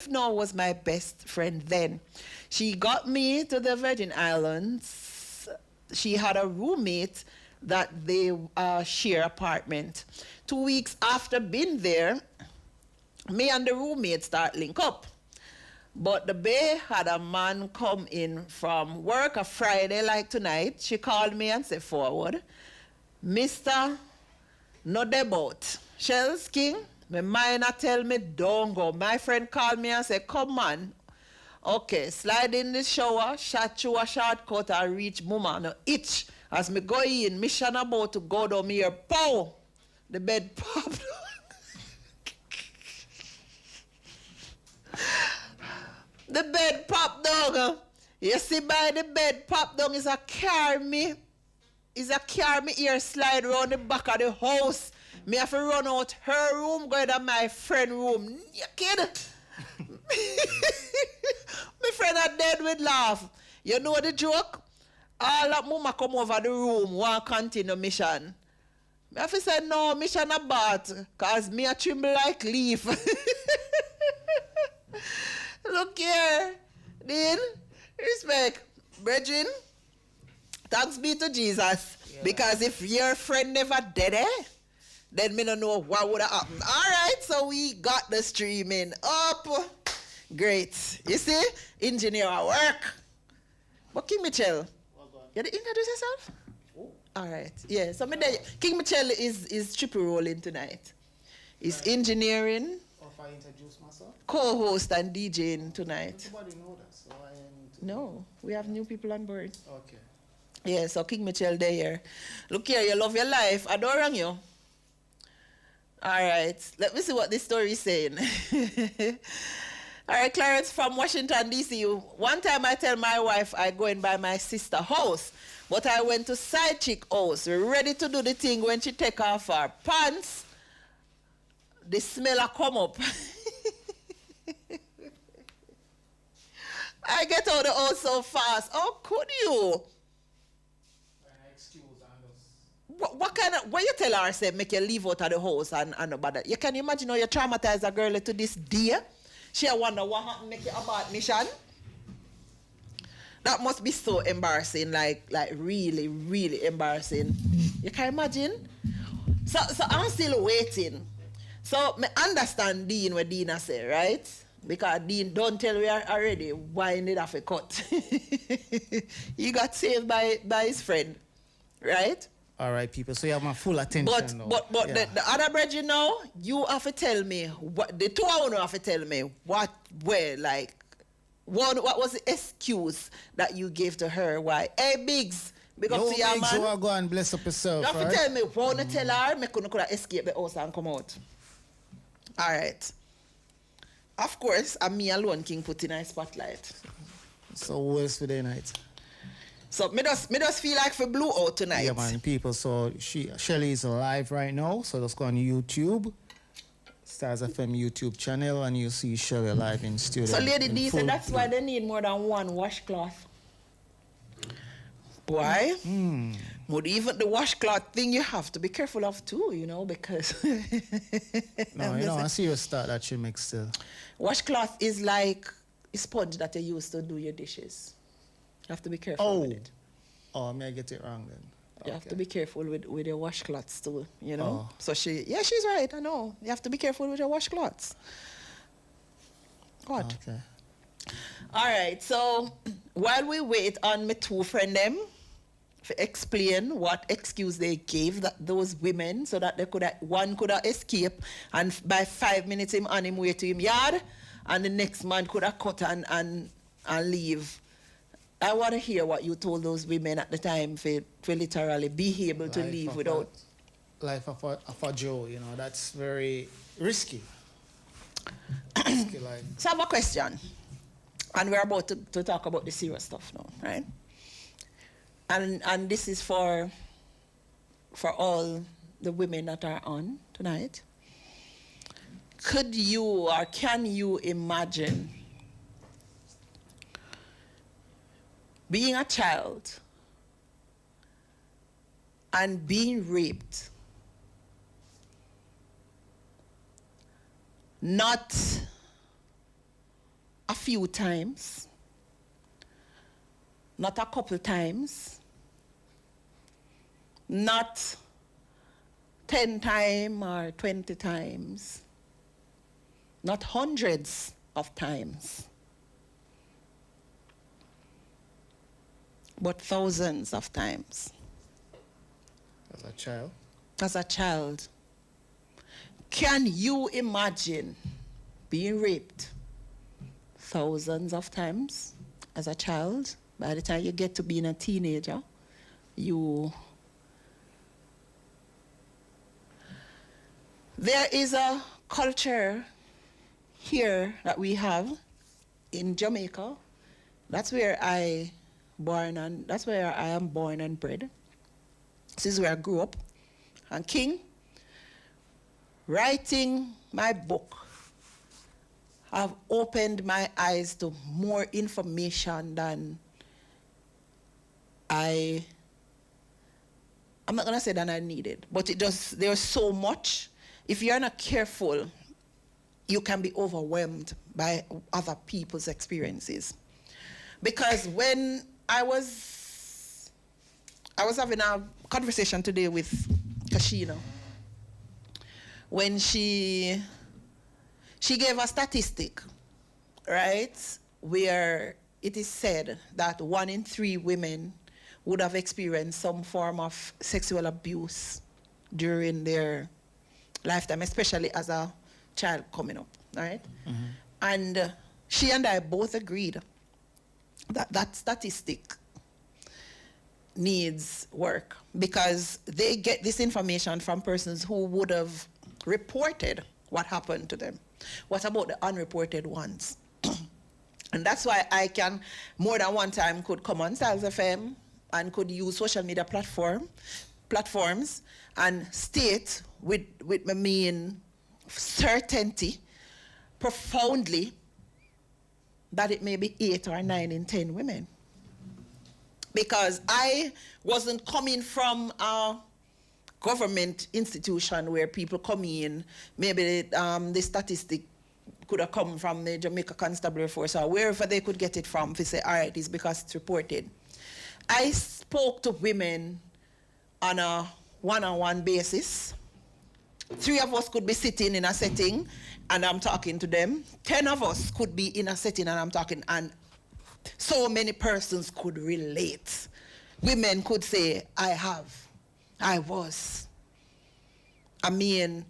now was my best friend then. She got me to the Virgin Islands. She had a roommate that they share apartment. 2 weeks after being there, me and the roommate start link up. But the bae had a man come in from work a Friday like tonight. She called me and said, forward, Mr. No debout. Shells King, my mind tell me don't go. My friend called me and said, come on. Okay, slide in the shower, shot through a shortcut and reach mama. No itch. As me go in, mission about to go down here. Pow! The bed popped. The bed popped down. You see by the bed popped down is a carry me. Is a carry me here slide around the back of the house. Me have to run out her room, go to my friend room. Naked. My friend are dead with laugh. You know the joke? All that mama come over the room, want continue mission. Me have to say no, mission about, cause me a tremble like leaf. Look here, Dean, respect, brethren. Thanks be to Jesus. Yeah. Because if your friend never did it, then me don't know what would have happened. All right, so we got the streaming up. Great. You see, engineer at work. But King Mitchell, you did introduce yourself? Oh. All right, yeah. So King Mitchell is triple rolling tonight. He's engineering. If I introduce myself? Co-host and DJing tonight. Nobody know that, so I am. No, we have new people on board. Okay. Yeah, so King Mitchell there. Look here, you love your life. I don't wrong you. All right, let me see what this story is saying. All right, Clarence from Washington, D.C. One time I tell my wife I going by my sister house, but I went to side chick house, ready to do the thing when she take off her pants. The smell a come up. I get out of the house so fast. How could you? What kind of, what you tell her, say, make you leave out of the house and about you can imagine how you traumatize a girl to this day? She wonder what happened, make you abort mission. That must be so embarrassing, like really, really embarrassing. You can imagine? So I'm still waiting. So I understand Dean what Dean say, right? Because Dean don't tell me already why he need have a cut. He got saved by his friend, right? All right, people. So you have my full attention now. But yeah. the other brethren now, you have to tell me what the two of you have to tell me what what was the excuse that you gave to her? Why? Hey Biggs, big up to your man. So go and bless up yourself. You have to tell me what tell her, me could escape the house and come out. All right. Of course, I'm me alone king put in a spotlight. So who else for the night? So me just feel like we blew out tonight. Yeah, man, people. So Shelly is live right now. So just go on YouTube, Stylz FM YouTube channel, and you see Shelly live in studio. So Lady D said that's why they need more than one washcloth. Why? But even the washcloth thing you have to be careful of too, you know, because no, you know, I see your start that she makes still. Washcloth is like a sponge that you use to do your dishes. You have to be careful with it. Oh, may I get it wrong then? You have to be careful with your washcloths too, you know. So she's right, I know. You have to be careful with your washcloths. What? Okay. All right, so while we wait on my two friend them to explain what excuse they gave those women so that one could have escaped and by 5 minutes him on him way to him yard and the next man could have cut and leave. I want to hear what you told those women at the time for literally be able to leave without... Life of a Joe, you know, that's very risky. Risky life. So I have a question. And we're about to talk about the serious stuff now, right? And this is for all the women that are on tonight. Could you or can you imagine being a child and being raped, not few times, not a couple times, not 10 times or 20 times, not hundreds of times, but thousands of times. As a child? As a child. Can you imagine being raped thousands of times as a child? By the time you get to being a teenager, there is a culture here that we have in Jamaica. That's where I am born and bred. This is where I grew up. And King, writing my book, have opened my eyes to more information than I'm not gonna say that I needed, but there's so much. If you're not careful, you can be overwhelmed by other people's experiences. Because when I was having a conversation today with Kashina, when she gave a statistic, right, where it is said that 1 in 3 women would have experienced some form of sexual abuse during their lifetime, especially as a child coming up, right? Mm-hmm. And she and I both agreed that that statistic needs work, because they get this information from persons who would have reported what happened to them. What about the unreported ones? And that's why I can, more than one time, could come on Stylz FM and could use social media platforms and state with my main certainty, profoundly, that it may be 8 or 9 in 10 women. Because I wasn't coming from a government institution where people come in, maybe the statistic could have come from the Jamaica Constabulary Force or wherever they could get it from to say, all right, it's because it's reported. I spoke to women on a one-on-one basis. 3 of us could be sitting in a setting and I'm talking to them. 10 of us could be in a setting and I'm talking, and so many persons could relate. Women could say, I was. I mean,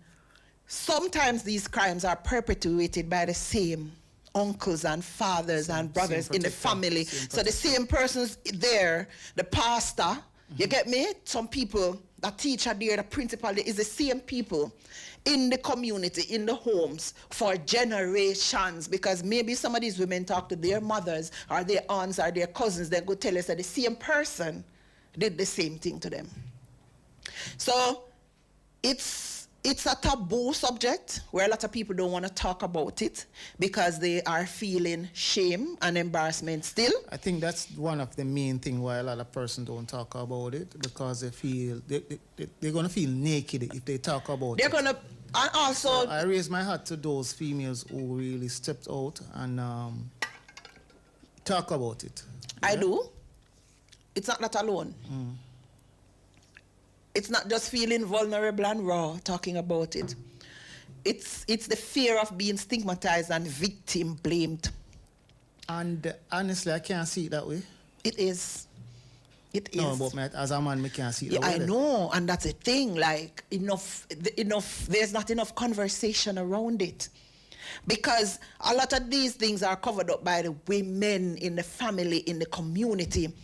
sometimes these crimes are perpetuated by the same uncles and fathers and brothers in the family. So the same persons there, the pastor, you get me? Some people, the teacher there, the principal there, is the same people in the community, in the homes for generations, because maybe some of these women talk to their mothers or their aunts or their cousins, they go tell us that the same person did the same thing to them. So it's a taboo subject where a lot of people don't want to talk about it because they are feeling shame and embarrassment still. I think that's one of the main things why a lot of persons don't talk about it, because they feel they're going to feel naked if they talk about it. They're going to, and also... So I raise my hat to those females who really stepped out and talk about it. I do. It's not that alone. Mm. It's not just feeling vulnerable and raw, talking about it. It's the fear of being stigmatized and victim blamed. And honestly, I can't see it that way. It is. It is. No, but as a man, I can't see it that way. I know, and that's the thing. Like, there's not enough conversation around it. Because a lot of these things are covered up by the women in the family, in the community.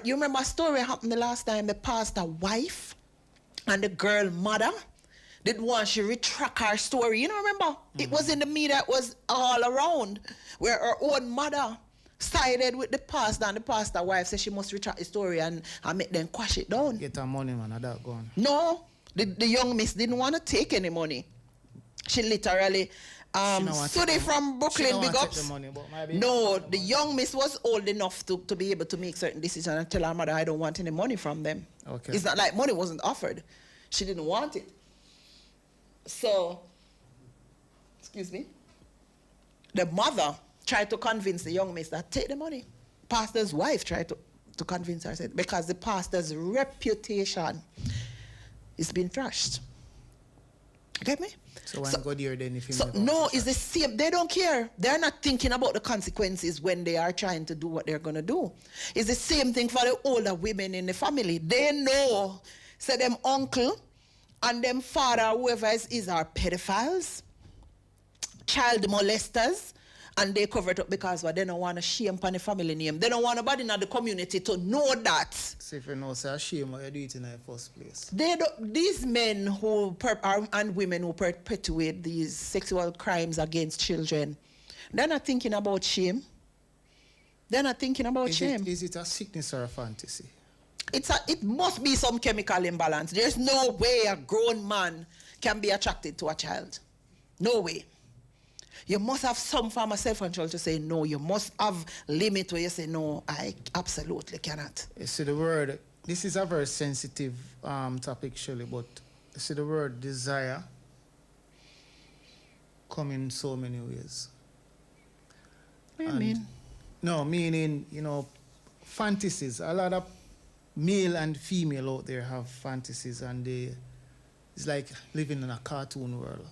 You remember a story happened the last time, the pastor wife and the girl mother didn't want she retract her story. You know, remember? Mm-hmm. It was in the media, it was all around, where her own mother sided with the pastor, and the pastor wife said she must retract the story and make them quash it down. Get her money, man, that gone. No, the young miss didn't want to take any money. She literally Sudi from Brooklyn, big ups. No, the young miss was old enough to be able to make certain decisions and tell her mother, I don't want any money from them. Okay. It's not like money wasn't offered. She didn't want it. So, excuse me, the mother tried to convince the young miss that take the money. Pastor's wife tried to convince her, said, because the pastor's reputation is being trashed. Get me? So when go there then if you no, it's the same. They don't care. They're not thinking about the consequences when they are trying to do what they're going to do. It's the same thing for the older women in the family. They know, say them uncle and them father, whoever is are pedophiles, child molesters, and they cover it up because they don't want to shame upon the family name. They don't want nobody in the community to know that. So if you know, say shame, why you do it in the first place? These men who and women who perpetuate these sexual crimes against children, they're not thinking about shame. They're not thinking about shame. Is it a sickness or a fantasy? It must be some chemical imbalance. There's no way a grown man can be attracted to a child. No way. You must have some form of self-control to say no. You must have limit where you say no, I absolutely cannot. You see the word, this is a very sensitive topic, Shirley, but you see the word desire come in so many ways. What do you mean? No, meaning, fantasies. A lot of male and female out there have fantasies, and it's like living in a cartoon world.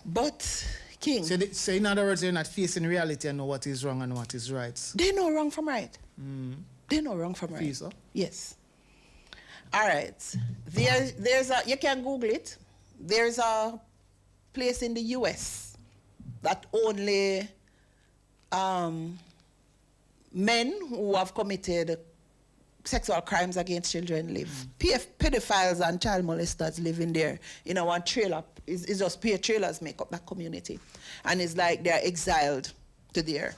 But, King... So in other words, they're not facing reality and know what is wrong and what is right. They know wrong from right. They know wrong from right. Please, huh? Yes. All right. There's you can Google it. There's a place in the U.S. that only men who have committed sexual crimes against children live. Pedophiles and child molesters live in there. One trailer. It's just trailers make up that community. And it's like they're exiled to there.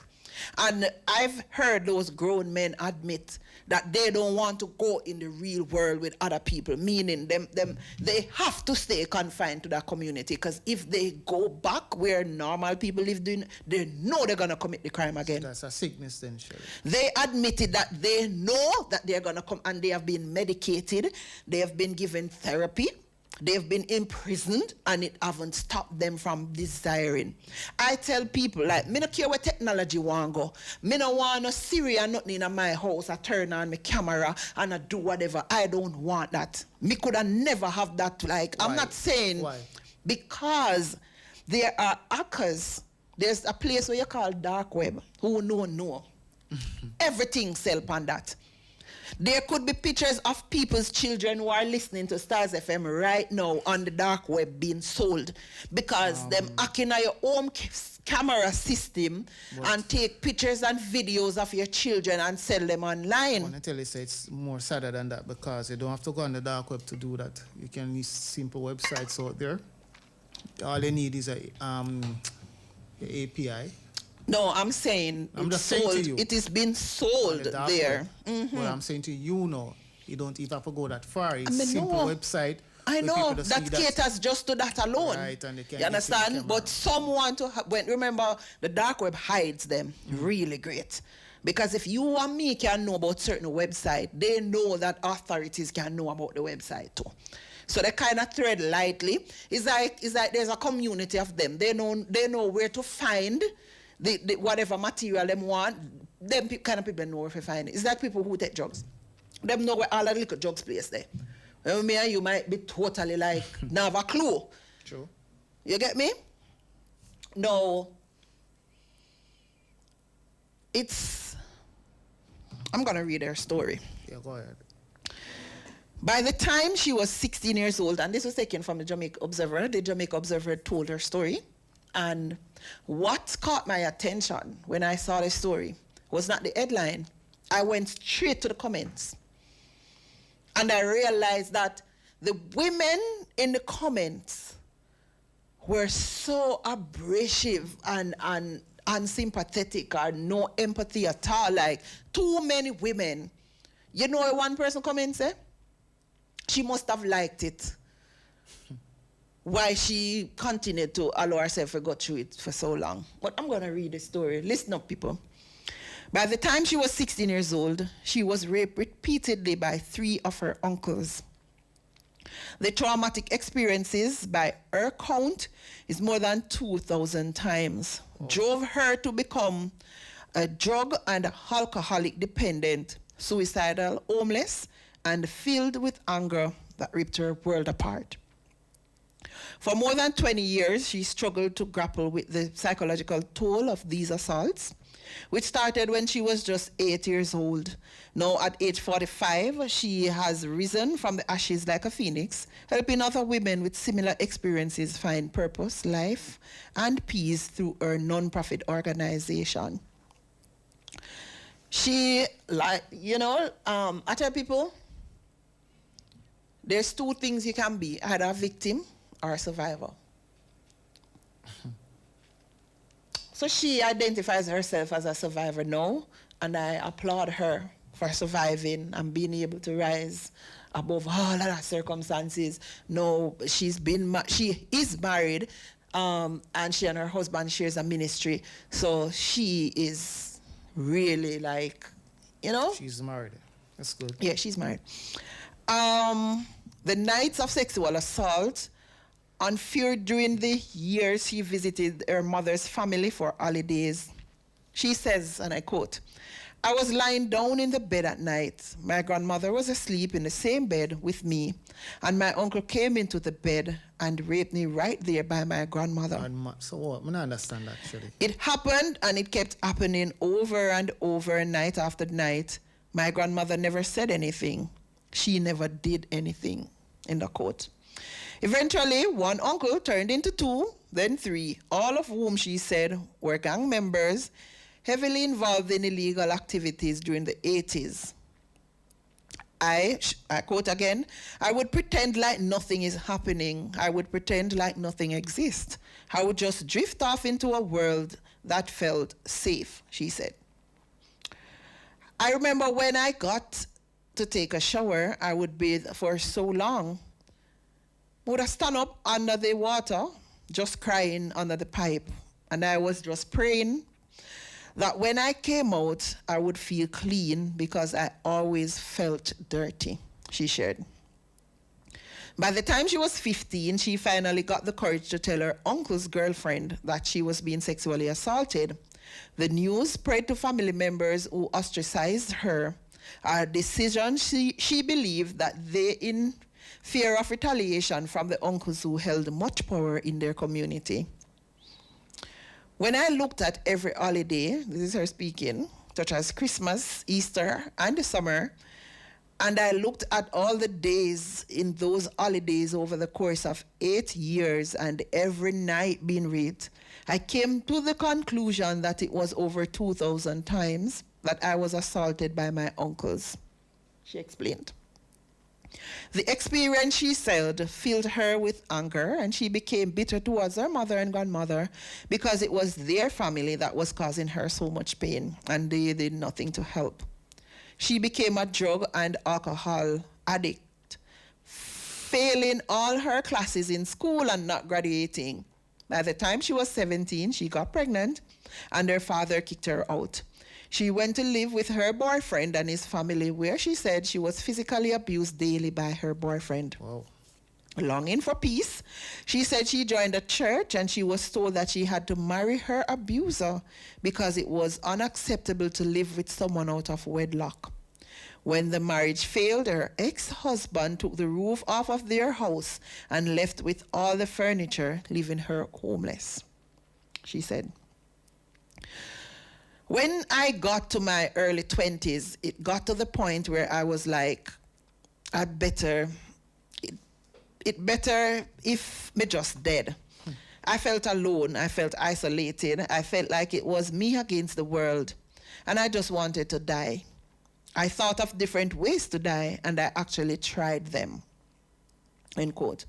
And I've heard those grown men admit that they don't want to go in the real world with other people, meaning they have to stay confined to that community, because if they go back where normal people live, they know they're going to commit the crime again. So that's a sickness then, Shirley. They admitted that they know that they're going to come, and they have been medicated, they have been given therapy, they've been imprisoned, and it haven't stopped them from desiring. I tell people, like, me no care where technology want go. Me no want no Siri or nothing in my house. I turn on my camera and I do whatever. I don't want that. Me could have never have that. Like, why? I'm not saying... Why? Because there are hackers. There's a place where you call dark web. Who know. Everything sell on that. There could be pictures of people's children who are listening to Stylz FM right now on the dark web being sold, because them hacking at your home camera system and take pictures and videos of your children and sell them online. I want to tell you, it's more sadder than that, because you don't have to go on the dark web to do that. You can use simple websites out there. All you need is a API. No, I'm saying just saying to you. It is being sold there. Well, I'm saying to you, you don't even have to go that far. It's a simple website. I know that caters just to that alone. Right, and they can, you understand? But some want to. Remember, the dark web hides them really great. Because if you and me can know about certain website, they know that authorities can know about the website too. So they kind of tread lightly. It's like there's a community of them. They know where to find the whatever material them want. Them kind of people know where to find it. It's like people who take drugs. Them know where all the little drugs place there. Me and you might be totally like, not have a clue. True. You get me? No. I'm going to read her story. Yeah, go ahead. By the time she was 16 years old, and this was taken from the Jamaica Observer told her story. And what caught my attention when I saw the story was not the headline. I went straight to the comments. And I realized that the women in the comments were so abrasive and unsympathetic, or no empathy at all. Like, too many women. You know what one person comments, eh? She must have liked it. Why she continued to allow herself to go through it for so long. But I'm going to read the story. Listen up, people. By the time she was 16 years old, she was raped repeatedly by 3 of her uncles. The traumatic experiences, by her count, is more than 2,000 times. drove her to become a drug and alcoholic dependent, suicidal, homeless, and filled with anger that ripped her world apart. For more than 20 years, she struggled to grapple with the psychological toll of these assaults, which started when she was just 8 years old. Now, at age 45, she has risen from the ashes like a phoenix, helping other women with similar experiences find purpose, life, and peace through her non-profit organization. She, I tell people, there's two things you can be, either a victim or a survivor. So she identifies herself as a survivor now, and I applaud her for surviving and being able to rise above all other circumstances. No, she is married, and she and her husband shares a ministry. So she is really She's married. That's good. Yeah, she's married. The nights of sexual assault and fear during the years she visited her mother's family for holidays. She says, and I quote, "I was lying down in the bed at night. My grandmother was asleep in the same bed with me, and my uncle came into the bed and raped me right there by my grandmother." So what? I don't understand actually. It happened, and it kept happening over and over, night after night. My grandmother never said anything. She never did anything, in the quote. Eventually, one uncle turned into two, then three, all of whom she said were gang members, heavily involved in illegal activities during the 80s. I quote again, "I would pretend like nothing is happening. I would pretend like nothing exists. I would just drift off into a world that felt safe," she said. I remember when I got to take a shower, I would bathe for so long. I would have stand up under the water, just crying under the pipe. And I was just praying that when I came out, I would feel clean because I always felt dirty, she shared. By the time she was 15, she finally got the courage to tell her uncle's girlfriend that she was being sexually assaulted. The news spread to family members who ostracized her, a decision she believed that they, in fear of retaliation from the uncles who held much power in their community. When I looked at every holiday, this is her speaking, such as Christmas, Easter, and the summer, and I looked at all the days in those holidays over the course of 8 years and every night being raped, I came to the conclusion that it was over 2,000 times that I was assaulted by my uncles, she explained. The experience, she said, filled her with anger, and she became bitter towards her mother and grandmother because it was their family that was causing her so much pain, and they did nothing to help. She became a drug and alcohol addict, failing all her classes in school and not graduating. By the time she was 17, she got pregnant, and her father kicked her out. She went to live with her boyfriend and his family, where she said she was physically abused daily by her boyfriend. Wow. Longing for peace, she said she joined a church and she was told that she had to marry her abuser because it was unacceptable to live with someone out of wedlock. When the marriage failed, her ex-husband took the roof off of their house and left with all the furniture, leaving her homeless, she said. When I got to my early 20s, it got to the point where I was like, it better if me just dead. I felt alone. I felt isolated. I felt like it was me against the world. And I just wanted to die. I thought of different ways to die, and I actually tried them. End quote.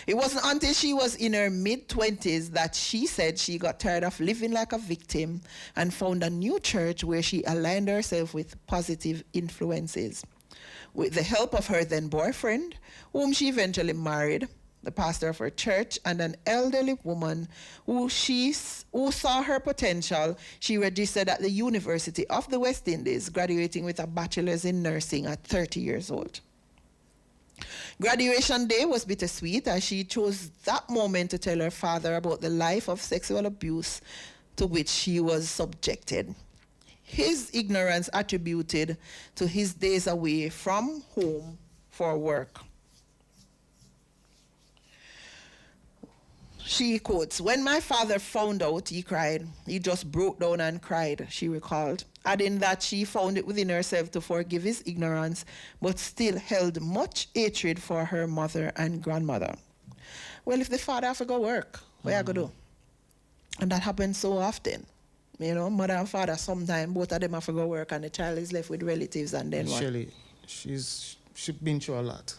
It wasn't until she was in her mid-20s that she said she got tired of living like a victim and found a new church where she aligned herself with positive influences. With the help of her then boyfriend, whom she eventually married, the pastor of her church, and an elderly woman who saw her potential, she registered at the University of the West Indies, graduating with a bachelor's in nursing at 30 years old. Graduation day was bittersweet as she chose that moment to tell her father about the life of sexual abuse to which he was subjected. His ignorance attributed to his days away from home for work. She quotes, "When my father found out, he cried. He just broke down and cried," she recalled, adding that she found it within herself to forgive his ignorance, but still held much hatred for her mother and grandmother. Well, if the father have to go work, what you gonna do? And that happens so often. You know, mother and father, sometimes both of them have to go work and the child is left with relatives, and then what? Shirley, she's been through a lot.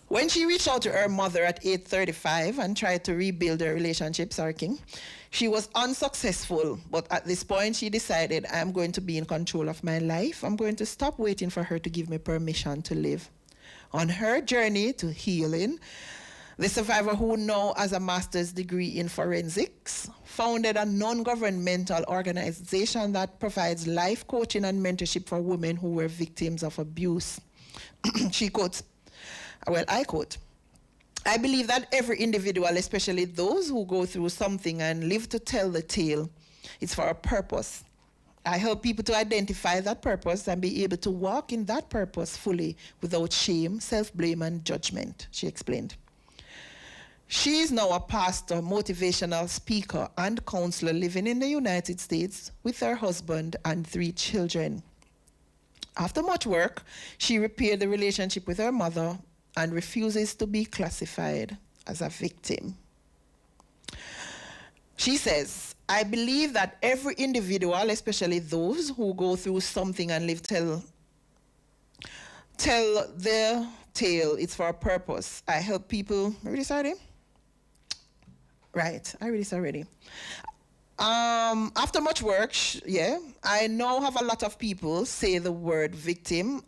When she reached out to her mother at 8:35 and tried to rebuild her relationship, King, she was unsuccessful. But at this point, she decided, I'm going to be in control of my life. I'm going to stop waiting for her to give me permission to live. On her journey to healing, the survivor, who now has a master's degree in forensics, founded a non-governmental organization that provides life coaching and mentorship for women who were victims of abuse. She quotes, well, I quote, "I believe that every individual, especially those who go through something and live to tell the tale, it's for a purpose. I help people to identify that purpose and be able to walk in that purpose fully without shame, self-blame, and judgment," she explained. She is now a pastor, motivational speaker, and counselor living in the United States with her husband and 3 children. After much work, she repaired the relationship with her mother and refuses to be classified as a victim. She says, "I believe that every individual, especially those who go through something and live tell their tale, it's for a purpose. I help people..." I read this already? Right, I read this already. After much work, I now have a lot of people say the word victim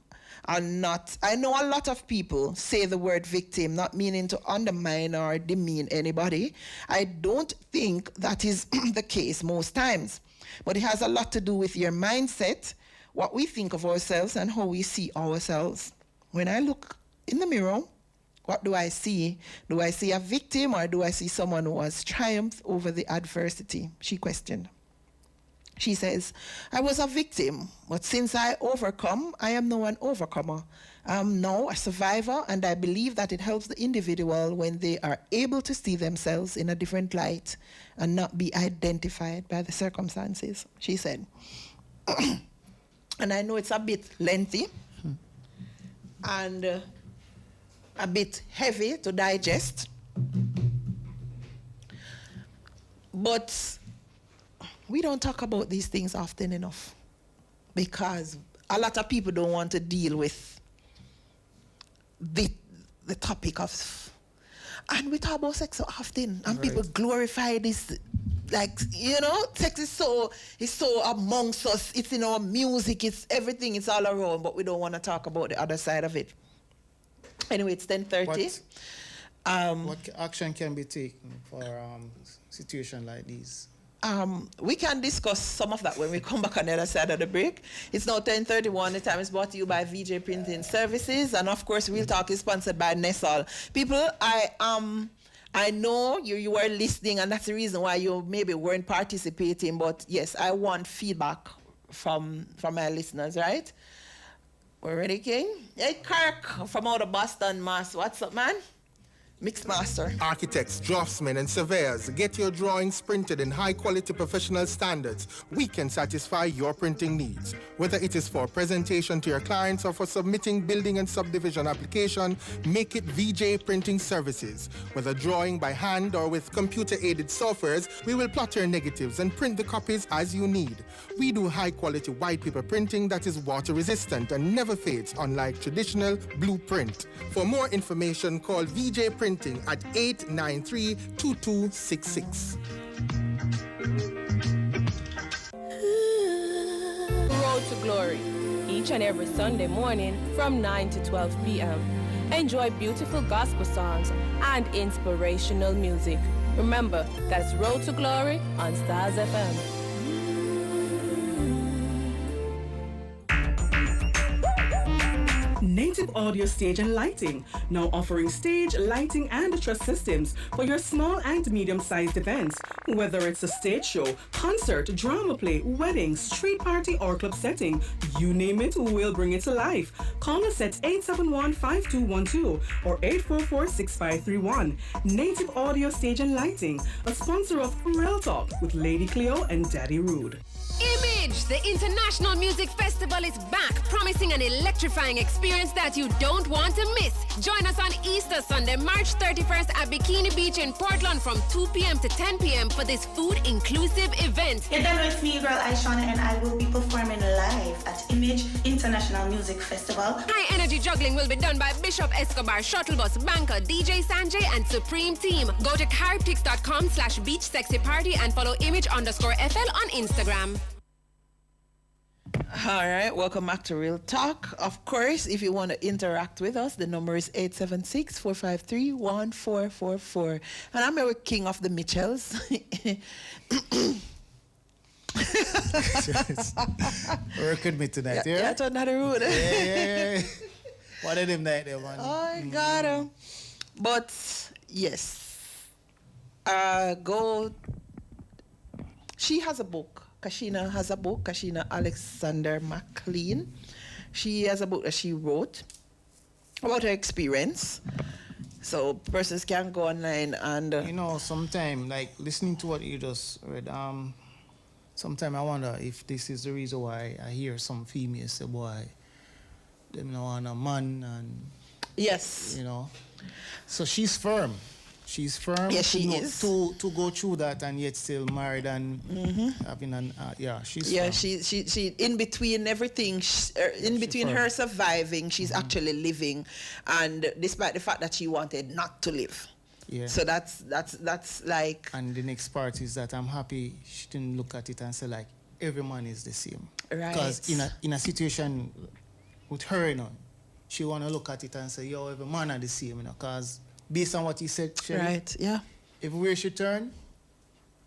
I know a lot of people say the word victim, not meaning to undermine or demean anybody. I don't think that is the case most times, but it has a lot to do with your mindset, what we think of ourselves, and how we see ourselves. When I look in the mirror, what do I see? Do I see a victim, or do I see someone who has triumphed over the adversity? She questioned. She says, "I was a victim, but since I overcome, I am now an overcomer. I'm now a survivor, and I believe that it helps the individual when they are able to see themselves in a different light and not be identified by the circumstances," she said. And I know it's a bit lengthy and a bit heavy to digest, but we don't talk about these things often enough because a lot of people don't want to deal with the topic of, and we talk about sex so often, and people glorify this, like, you know, sex is so amongst us, it's in our music, it's everything, it's all around, but we don't want to talk about the other side of it. Anyway, it's 10:30. What action can be taken for a situation like these? We can discuss some of that when we come back on the other side of the break. It's now 10:31. The time is brought to you by VJ Printing Services, and of course, Real Talk is sponsored by Nessol. People, I know you are listening, and that's the reason why you maybe weren't participating. But yes, I want feedback from my listeners. Right? We're ready, King? Hey, Kirk from out of Boston, Mass. What's up, man? Mixed master. Architects, draftsmen, and surveyors, get your drawings printed in high-quality professional standards. We can satisfy your printing needs. Whether it is for presentation to your clients or for submitting building and subdivision application, make it VJ Printing Services. Whether drawing by hand or with computer-aided softwares, we will plot your negatives and print the copies as you need. We do high-quality white paper printing that is water-resistant and never fades, unlike traditional blueprint. For more information, call VJ Printing at 893-2266. Road to Glory, each and every Sunday morning from 9 to 12 p.m. Enjoy beautiful gospel songs and inspirational music. Remember, that's Road to Glory on Stylz FM. Native Audio Stage and Lighting, now offering stage, lighting, and truss systems for your small and medium-sized events. Whether it's a stage show, concert, drama play, wedding, street party, or club setting, you name it, we'll bring it to life. Call us at 871-5212 or 844-6531. Native Audio Stage and Lighting, a sponsor of Real Talk with Lady Cleo and Daddy Rude. Image, the International Music Festival is back, promising an electrifying experience that you don't want to miss. Join us on Easter Sunday, March 31st at Bikini Beach in Portland from 2 p.m. to 10 p.m. for this food-inclusive event. Yeah, then it's me, girl Aishana, and I will be performing live at Image International Music Festival. High-energy juggling will be done by Bishop Escobar, Shuttlebus, Banker, DJ Sanjay, and Supreme Team. Go to caribtix.com/beachsexyparty and follow image_FL on Instagram. All right, welcome back to Real Talk. Of course, if you want to interact with us, the number is 876-453-1444. And I'm your king of the Mitchells. Work with me tonight, yeah? Yeah, I told that rude. Yeah. What did him night there, man? Oh, I got him. But, yes. She has a book. Kashina has a book, Kashina Alexander McLean. She has a book that she wrote about her experience. So persons can go online and... sometimes, like, listening to what you just read, sometimes I wonder if this is the reason why I hear some females say, boy, them no want a man, and... Yes. So she's firm. She's firm. Yes, she is. To go through that and yet still married and having an she's yeah. firm. She in between everything, in between her surviving, she's actually living, and despite the fact that she wanted not to live. Yeah. So that's like. And the next part is that I'm happy she didn't look at it and say like every man is the same. Right. Because in a situation with her, she wanna look at it and say, yo, every man are the same, because. Based on what you said, Shelly, right? Yeah. Everywhere she turn,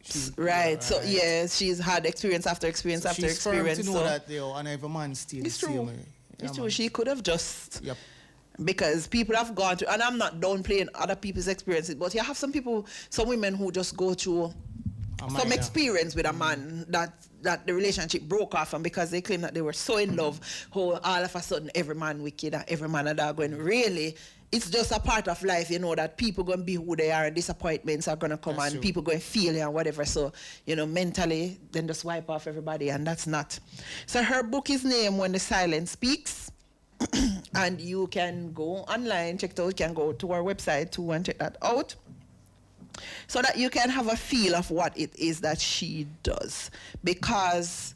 she's right. So yes, she's had experience after experience so after she's experience. Firm to know that and every man still it's the true. Same. It's true. She could have just. Yep. Because people have gone through, and I'm not downplaying other people's experiences, but you have some women who just go through some experience with a man that the relationship broke off, and because they claim that they were so in love, all of a sudden every man wicked and every man a dog, when really it's just a part of life, that people going to be who they are, and disappointments are going to come. That's and true. People going to feel and whatever. So, mentally, then just wipe off everybody, and that's not. So her book is named When the Silence Speaks. And you can go online, check it out. You can go to our website too and check that out, so that you can have a feel of what it is that she does. Because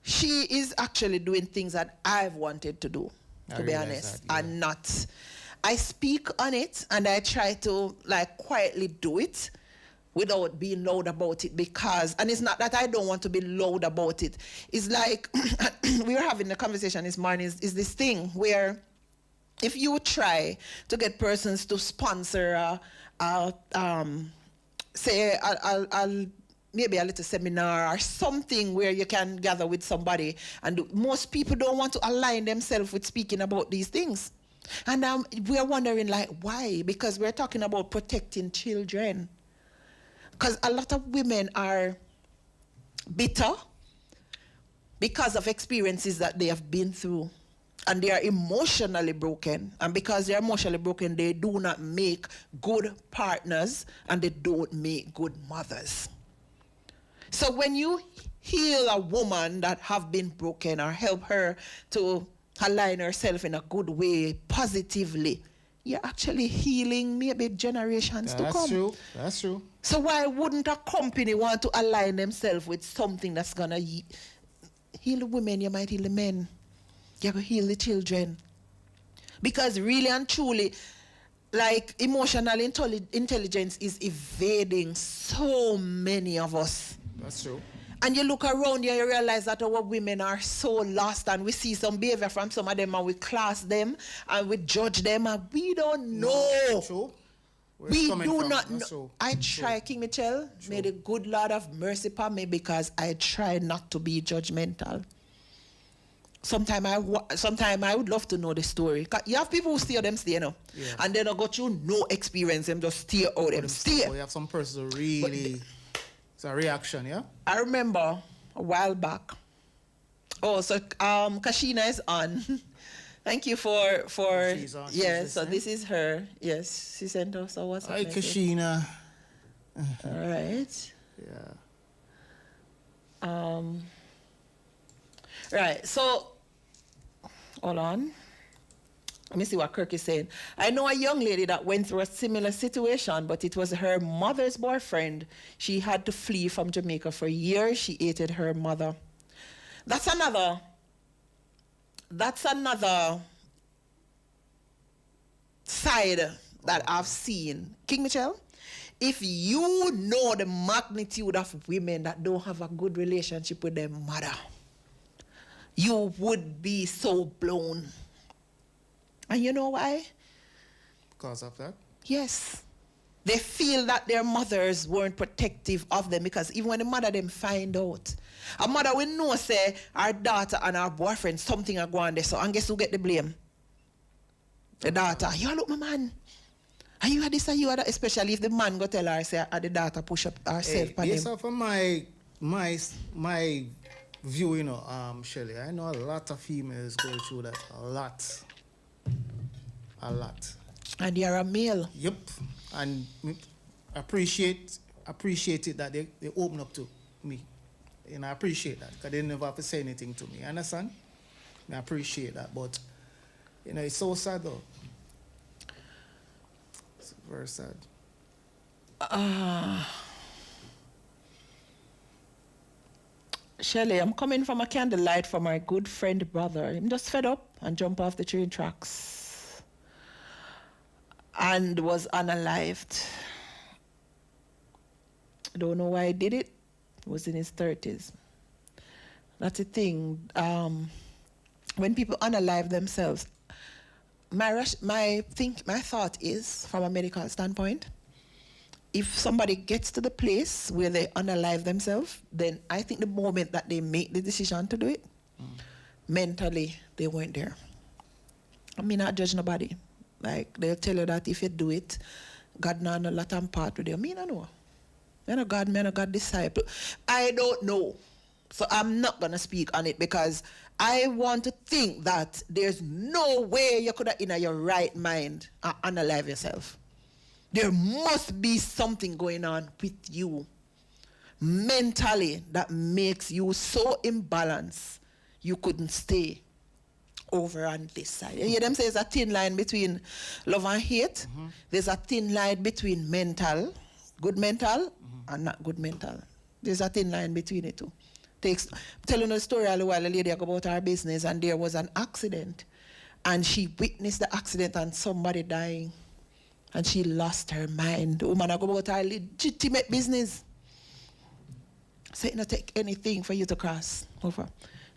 she is actually doing things that I've wanted to do, to be honest, and not. I speak on it and I try to quietly do it without being loud about it, because, and it's not that I don't want to be loud about it. It's like, we were having a conversation this morning, is this thing where if you try to get persons to sponsor maybe a little seminar or something where you can gather with somebody, and most people don't want to align themselves with speaking about these things. And we're wondering why? Because we're talking about protecting children. Because a lot of women are bitter because of experiences that they have been through. And they are emotionally broken. And because they're emotionally broken, they do not make good partners and they don't make good mothers. So when you heal a woman that have been broken or help her to align herself in a good way, positively, you're actually healing maybe generations to come. That's true. So why wouldn't a company want to align themselves with something that's going to heal the women? You might heal the men. You're going to heal the children. Because really and truly, emotional intelligence is evading so many of us. That's true. And you look around you and you realize that our women are so lost, and we see some behavior from some of them and we class them and we judge them and we don't know. True. We do not know. I try, King Mitchell, may the good Lord have mercy upon me because I try not to be judgmental. Sometimes I would love to know the story. You have people who steer them, you know, and they don't go through no experience, them just steer out them, steer. You have some person really, it's a reaction, yeah? I remember a while back. Oh, so Kashina is on. Thank you for she's on. Yes, so this is her. Yes, she sent us a WhatsApp Hi, message. Kashina. All right. Yeah. Right, so, hold on. Let me see what Kirk is saying. I know a young lady that went through a similar situation, but it was her mother's boyfriend. She had to flee from Jamaica for years. She hated her mother. That's another side that I've seen. King Michelle, if you know the magnitude of women that don't have a good relationship with their mother, you would be so blown. And you know why? Because of that? Yes. They feel that their mothers weren't protective of them because even when the mother them find out, a mother will know say our daughter and our boyfriend something are going there. So and guess who get the blame? The daughter. You look my man. And you are this and you are that, especially if the man go tell her say the daughter push up herself on yes, him. from my view, you know, Shelley, I know a lot of females go through that. A lot. And you're a male. Yep. And appreciate it that they open up to me. And I appreciate that because they never have to say anything to me. Understand? I appreciate that. But, you know, it's so sad though. It's very sad. Shelley, I'm coming from a candlelight for my good friend brother. I'm just fed up and jump off the train tracks. And was unalived. I don't know why he did it. He was in his 30s. That's the thing. When people unalive themselves, my thought is, from a medical standpoint, if somebody gets to the place where they unalive themselves, then I think the moment that they make the decision to do it, mentally, they weren't there. I mean, not judge nobody. Like, they'll tell you that if you do it, God not a lot and part with you. Me, I know. Me no God, me no God disciple. I don't know. So I'm not going to speak on it because I want to think that there's no way you could have in your right mind unalive yourself. There must be something going on with you mentally that makes you so imbalanced you couldn't stay over on this side. You hear them say there's a thin line between love and hate. There's a thin line between mental, good mental, and not good mental. There's a thin line between the two. Telling a story a while, a lady about her business, and there was an accident, and she witnessed the accident and somebody dying, and she lost her mind. The woman go about her legitimate business. So it not take anything for you to cross over.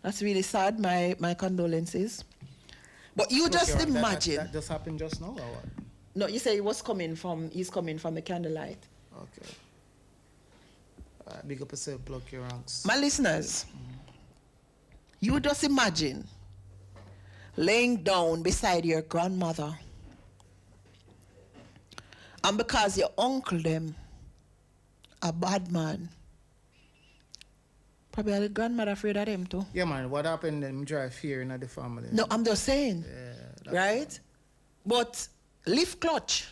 That's really sad. My condolences. But you just imagine. That just happened just now, or what? No, you say he's coming from the candlelight. Okay. Big up yourself, plug your ranks. My listeners, you just imagine laying down beside your grandmother, and because your uncle them a bad man, probably the grandmother afraid of them too. Yeah, man. What happened? Them drive fear in the family. No, I'm just saying. Yeah, right? But lift clutch.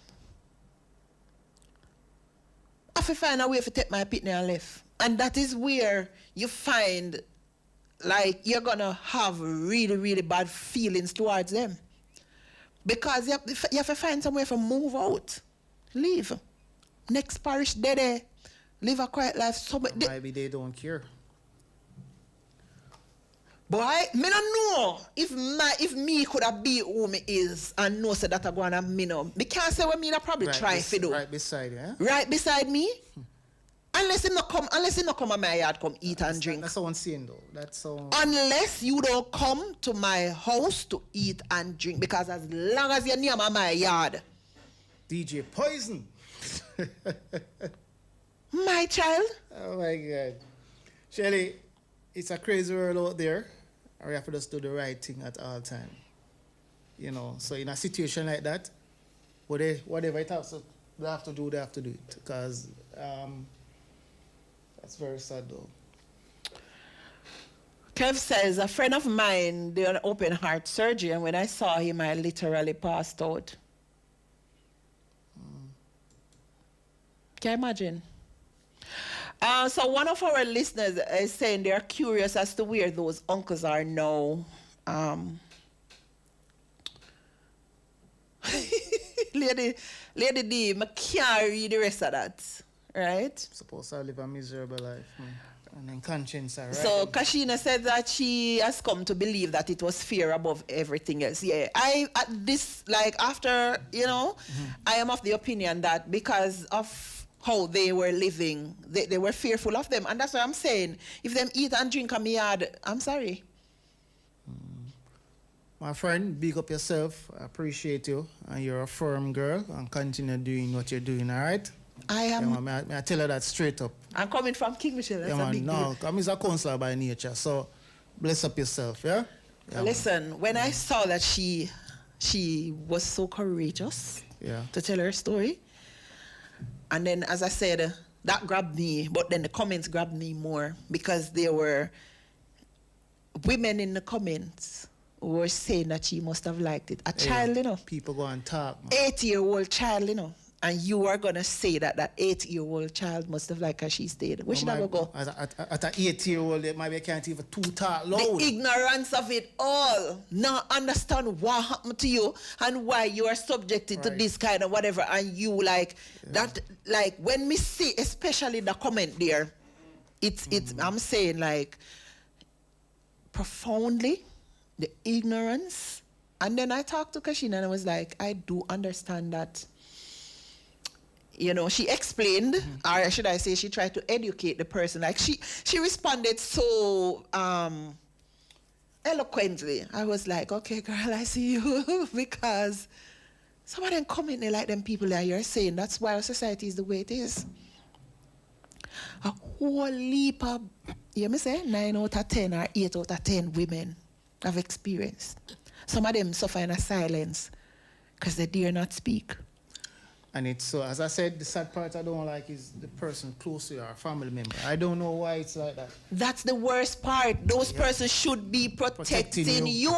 I have to find a way to take my pitney and left. And that is where you find, like, you're going to have really, really bad feelings towards them. Because you have to find somewhere to move out. Leave. Next parish, there. Live a quiet life. Maybe they don't care. Boy, me don't know if me could have be who me is and know say that I go and me know. Me can't say what me that probably try if do. Right beside you, eh? Right beside me. Unless he not come at my yard, come eat and drink. That's what I'm saying though. That's so. Unless you don't come to my house to eat and drink, because as long as you're near my yard, DJ Poison. My child? Oh my God. Shelly, it's a crazy world out there. We have to just do the right thing at all time. You know, so in a situation like that, whatever it has to, they have to do it. Because that's very sad though. Kev says, a friend of mine did an open heart surgery, and when I saw him, I literally passed out. Can you imagine? So one of our listeners is saying they're curious as to where those uncles are now. Lady D, I can't read the rest of that, right? Supposed to live a miserable life, man. And then conscience, right? So Kashina said that she has come to believe that it was fear above everything else. Yeah, after, you know, I am of the opinion that because of how they were living, they were fearful of them. And that's why I'm saying, if them eat and drink on me yard, I'm sorry. My friend, big up yourself. I appreciate you. And you're a firm girl. And continue doing what you're doing, all right? I am. Yeah, I tell her that straight up. I'm coming from King Michelle. That's a big deal. I'm a counselor by nature. So, bless up yourself, yeah? Listen, when I saw that she was so courageous to tell her story, and then, as I said, that grabbed me, but then the comments grabbed me more because there were women in the comments who were saying that she must have liked it. A child, you know. People go and talk. 8-year-old child, you know. And you are going to say that 8-year-old child must have liked her she stayed. Where should I go? At an 8-year-old, maybe I can't even talk loud. The ignorance of it all. Not understand what happened to you and why you are subjected to this kind of whatever. And you that, like, when me see, especially the comment there, it's I'm saying, like, profoundly, the ignorance. And then I talked to Kashina and I was like, I do understand that. You know, she explained, or should I say, she tried to educate the person. Like, she responded so eloquently. I was like, okay, girl, I see you. Because some of them comment, they like them people that you're saying. That's why our society is the way it is. A whole leap of, you me say, 9 out of 10 or 8 out of 10 women have experienced. Some of them suffer in a silence because they dare not speak. And it's so, as I said, the sad part I don't like is the person close to you, our family member. I don't know why it's like that. That's the worst part. Those persons should be protecting you.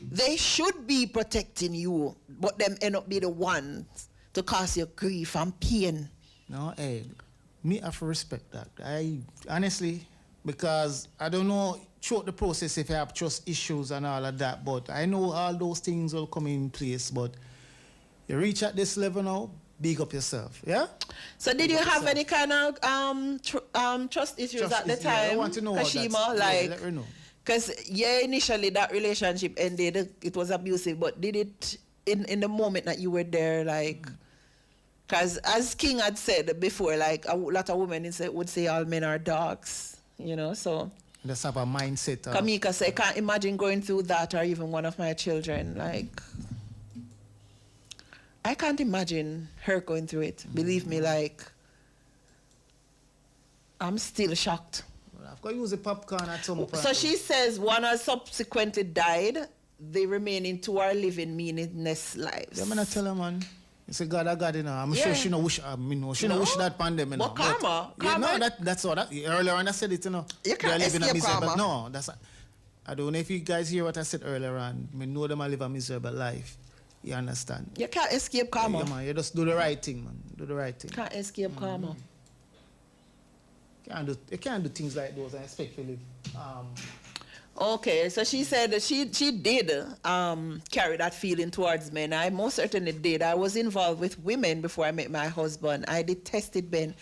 They should be protecting you, but them end up be the ones to cause you grief and pain. No, hey, me have to respect that. I honestly, because I don't know throughout the process if you have trust issues and all of that, but I know all those things will come in place, but you reach at this level now, big up yourself, yeah? So did you have any kind of trust issues at the time? Yeah, I want to know Kashima, like, let her know. Because initially that relationship ended, it was abusive, but did it in the moment that you were there, like, because as King had said before, like a lot of women would say all men are dogs, you know, so. Just have a mindset. Kamika said, I can't imagine going through that or even one of my children, like. I can't imagine her going through it. Believe me, like, I'm still shocked. Well, I've got to use a popcorn at some point. So she says one has subsequently died. The remaining two are living meaningless lives. Yeah, I'm going to tell her, man. It's a God, you know. I'm sure she no wish, she no wish that pandemic. But karma. Yeah, no, that's all. Earlier on I said it, you know. You can't escape karma. But no, that's... I don't know if you guys hear what I said earlier on. I know them I live a miserable life. You understand? You can't escape karma. Yeah, man. You just do the right thing, man. Do the right thing. Can't escape karma. You can't do things like those and expect to live. Okay, so she said that she did carry that feeling towards men. I most certainly did. I was involved with women before I met my husband. I detested men.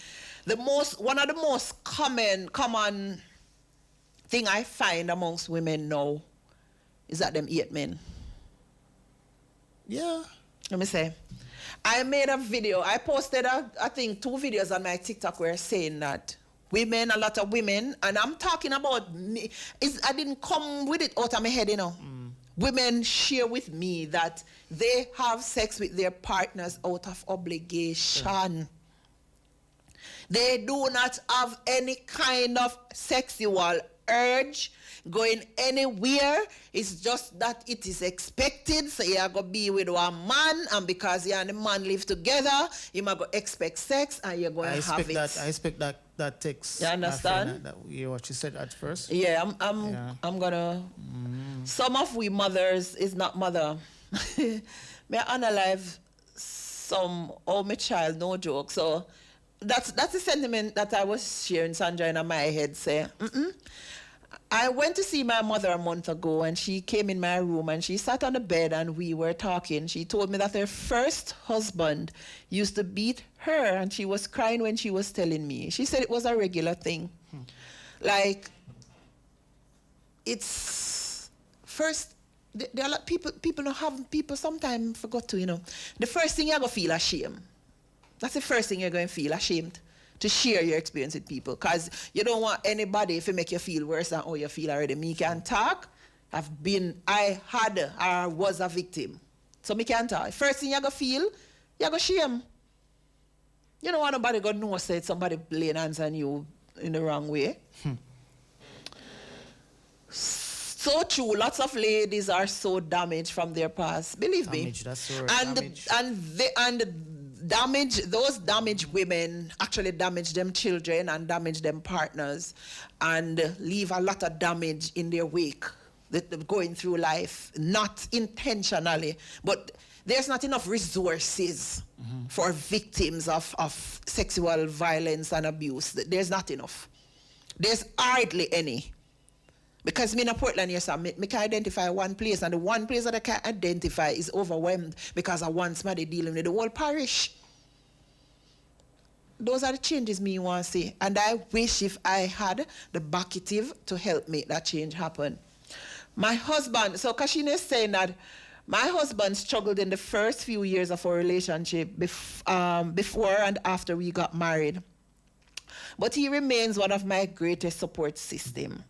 One of the most common thing I find amongst women now is that them hate men. Yeah. Let me say. I made a video. I posted, I think, 2 videos on my TikTok where saying that a lot of women, and I'm talking about me. I didn't come with it out of my head, you know. women share with me that they have sex with their partners out of obligation. They do not have any kind of sexual urge going anywhere. It's just that it is expected. So you're going to be with one man, and because you and the man live together, you might go expect sex, and you're going to have it. I expect that takes. You understand? That you what you said at first. Yeah, I'm gonna. Some of we mothers is not mother. Me unalive some my child, no joke. So that's the sentiment that I was sharing, Sandra, in my head. Say, I went to see my mother a month ago, and she came in my room and she sat on the bed and we were talking. She told me that her first husband used to beat her, and she was crying when she was telling me. She said it was a regular thing. Like, it's first, there are a lot of people sometimes forgot to, the first thing you're going to feel ashamed. That's the first thing you're going to feel ashamed. To share your experience with people, because you don't want anybody to make you feel worse than how you feel already. Me can talk. I was a victim. So me can talk. First thing you're going to feel, you're going to shame. You don't want nobody to know say somebody laying hands on you in the wrong way. So true. Lots of ladies are so damaged from their past. Believe me. That's so those damaged women actually damage them children and damage them partners and leave a lot of damage in their wake. They're going through life, not intentionally, but there's not enough resources for victims of sexual violence and abuse. There's not enough. There's hardly any. Because me in Portland, yes, I can identify one place, and the one place that I can identify is overwhelmed because I want somebody dealing with the whole parish. Those are the changes me want to see. And I wish if I had the backative to help make that change happen. My husband, so Kashina is saying that my husband struggled in the first few years of our relationship before and after we got married. But he remains one of my greatest support systems.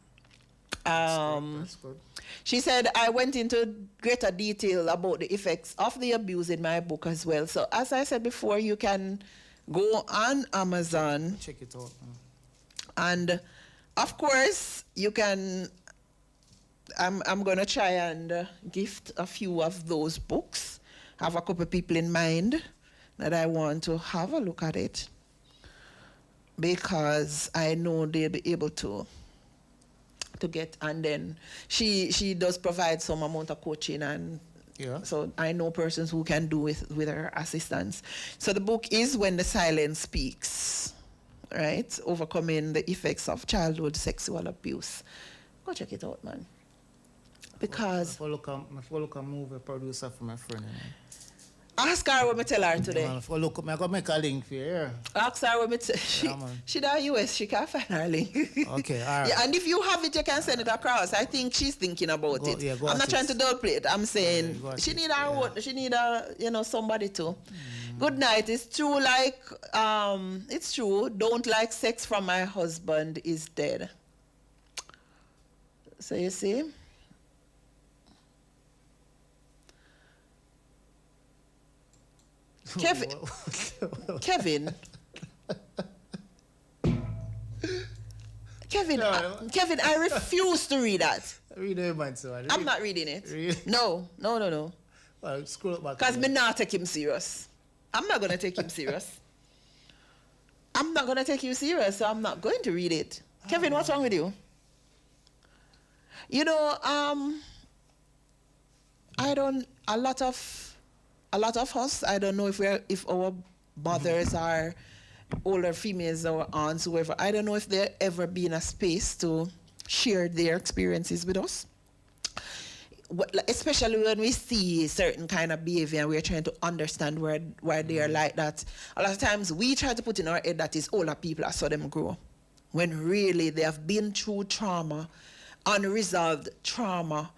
That's good. She said, I went into greater detail about the effects of the abuse in my book as well. So as I said before, you can go on Amazon. Check it out. And of course, you can, I'm going to try and gift a few of those books. I have a couple of people in mind that I want to have a look at it, because I know they'll be able to get, and then she does provide some amount of coaching, and so I know persons who can do with her assistance. So the book is When the Silence Speaks, right? Overcoming the effects of childhood sexual abuse. Go check it out, man. Because I look a movie producer for my friend. Ask her what I tell her today. I'm going to make a link for you. Ask her what I tell her. She down US, she can't find her link. Okay, all right. Yeah, and if you have it, you can send it across. I think she's thinking about it. Yeah, I'm not trying to downplay it. I'm saying she need somebody to. Good night. It's true, it's true. Don't like sex from my husband is dead. So you see? Kevin, I refuse to read that. Read it, man. So I'm not reading it. Really? No. Well, scroll up back. Because me not take him serious. I'm not going to take him serious. I'm not going to take you serious, so I'm not going to read it. Kevin, what's wrong with you? A lot of us, I don't know if our mothers are older females or aunts, whoever, I don't know if they've ever been a space to share their experiences with us. Especially when we see certain kind of behavior and we're trying to understand why they are like that. A lot of times we try to put in our head that it's older people that saw them grow, when really they have been through trauma, unresolved trauma,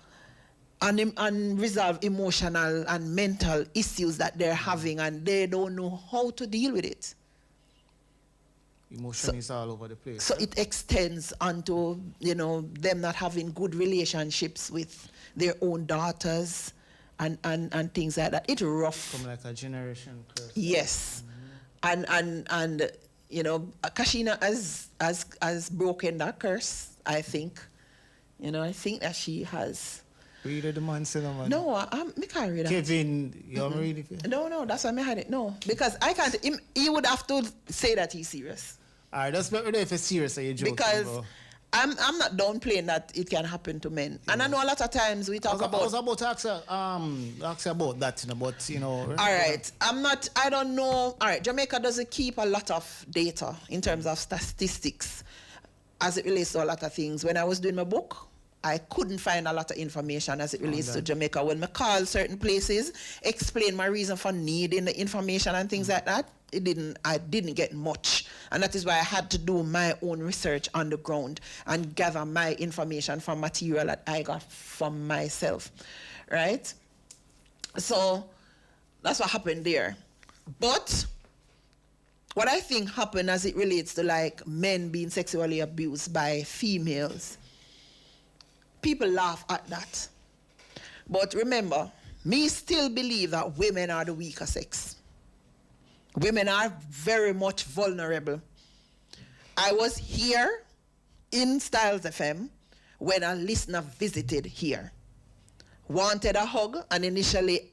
unresolved emotional and mental issues that they're having, and they don't know how to deal with it. Emotion is all over the place. So it extends onto, them not having good relationships with their own daughters and things like that. It's rough. From like a generation curse. Yes. And Kashina has broken that curse, I think. I think that she has. Read the man, man. No, I can't read that. Kevin, you haven't read it? No, that's why I had it. No, because I can't. He would have to say that he's serious. All right, that's better if it's serious. Are you joking? Because bro? I'm not downplaying that it can happen to men. Yeah. And I know a lot of times we talk about... I was about to ask about that, but, All right. I don't know. All right, Jamaica doesn't keep a lot of data in terms of statistics as it relates to a lot of things. When I was doing my book, I couldn't find a lot of information as it relates to Jamaica. When I called certain places, explain my reason for needing the information and things like that, I didn't get much. And that is why I had to do my own research on the ground and gather my information from material that I got from myself, right? So that's what happened there. But what I think happened as it relates to like men being sexually abused by females, people laugh at that. But remember, me still believe that women are the weaker sex. Women are very much vulnerable. I was here in Stylz FM when a listener visited here. Wanted a hug, and initially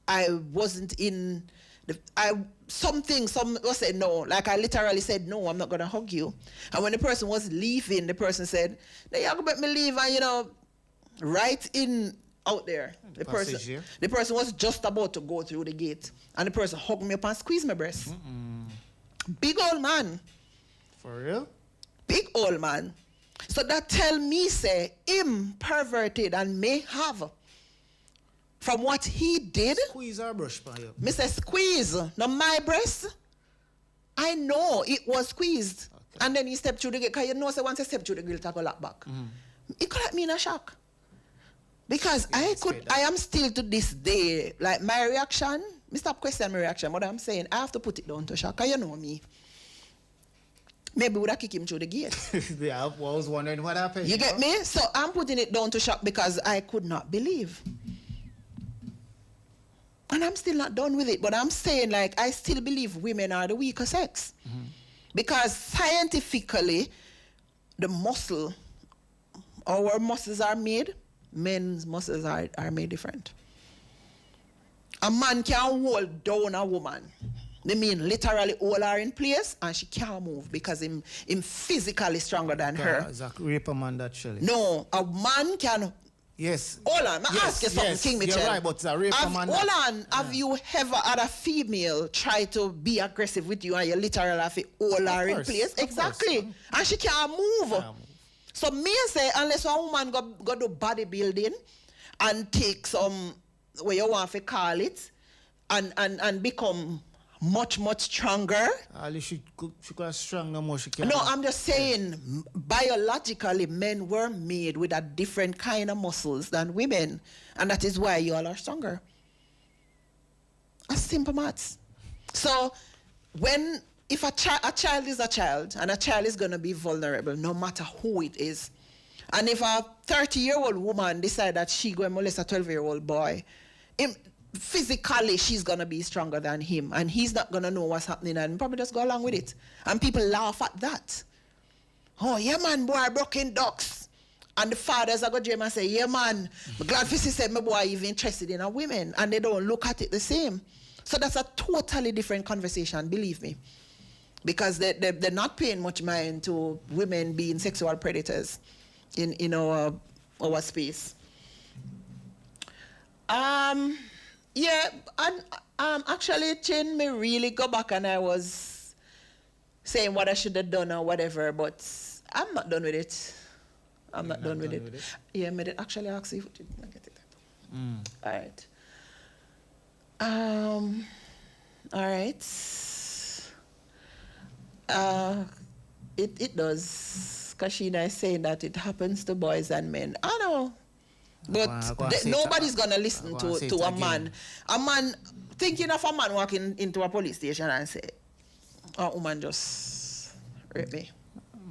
I wasn't in someone said no. Like I literally said, no, I'm not gonna hug you. And when the person was leaving, the person said, "Now you're gonna let me leave," and right in out there. The person was just about to go through the gate, and the person hugged me up and squeezed my breast. Big old man. For real? Big old man. So that tell me, say, him perverted and may have from what he did. Squeeze or brush by you? Me say squeeze. Now my breast, I know it was squeezed. Okay. And then he stepped through the gate. Because say once I step through the gate, I go lock back. It could have been a shock. Because I am still to this day, like my reaction, me stop questioning my reaction, but I'm saying I have to put it down to shock. You know me. Maybe would I kick him through the gate? Yeah, I was wondering what happened. You get me? So I'm putting it down to shock because I could not believe. And I'm still not done with it, but I'm saying like I still believe women are the weaker sex. Because scientifically, our muscles are made, men's muscles are made different. A man can hold down a woman. They mean literally hold her in place and she can't move because him physically stronger than her. Is a rape man that surely? No, a man can. Yes. Hold on, I ask you something, King Mitchell. You're right, but it's a rape man. Hold on, have you ever had a female try to be aggressive with you and you literally have to hold her in place? Exactly. And she can't move. So me say, unless a woman go do bodybuilding and take some, what you want to call it, and become much stronger. She got stronger more. She can. No, I'm just saying, biologically, men were made with a different kind of muscles than women, and that is why you all are stronger. That's simple maths. So, if a child is a child, and a child is going to be vulnerable, no matter who it is, and if a 30-year-old woman decide that she going to molest a 12-year-old boy, physically she's gonna be stronger than him and he's not gonna know what's happening and probably just go along with it. And people laugh at that. Oh yeah man, boy broken ducks. And the fathers are going to dream and say, yeah man, I'm glad for said my boy even interested in a women, and they don't look at it the same. So that's a totally different conversation, believe me. Because they're not paying much mind to women being sexual predators in our space. Yeah, and actually, Chin, me really go back and I was saying what I should have done or whatever, but I'm not done with it. I'm not done with it. Yeah, I did actually ask you if you didn't get it. All right. It does. Kashina is saying that it happens to boys and men. I know. But nobody's gonna listen to a man. A man, thinking of a man walking into a police station and say, a woman just rape me.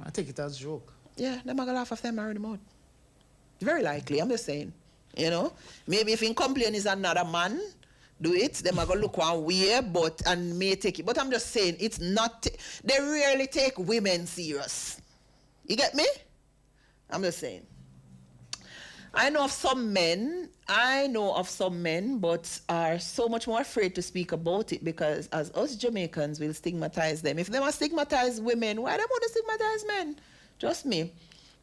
I take it as a joke. Yeah, them are going to laugh after them marry them out. Very likely, I'm just saying. You know? Maybe if in complaint is another man, do it, them are going to look one way, and may take it. But I'm just saying, it's not, they rarely take women serious. You get me? I'm just saying. I know of some men, but are so much more afraid to speak about it because as us Jamaicans will stigmatize them. If they want to stigmatize women, why they want to stigmatize men? Trust me,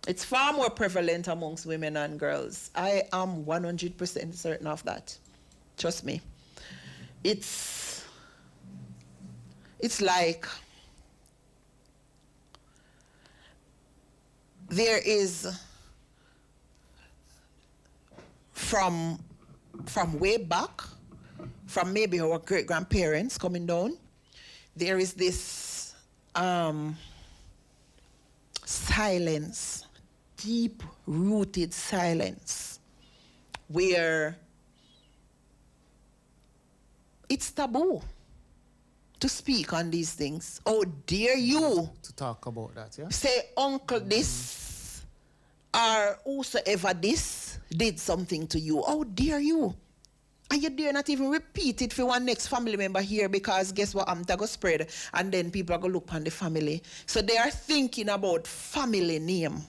it's far more prevalent amongst women and girls. I am 100% certain of that. Trust me. It's like there is from way back, from maybe our great-grandparents coming down, there is this silence, deep-rooted silence, where it's taboo to speak on these things. Oh, dare you to talk about that, yeah? Say uncle this or whosoever this did something to you. Oh, dare you? And you dare not even repeat it for one next family member here because guess what? I'm going to spread and then people are going to look on the family. So they are thinking about family name,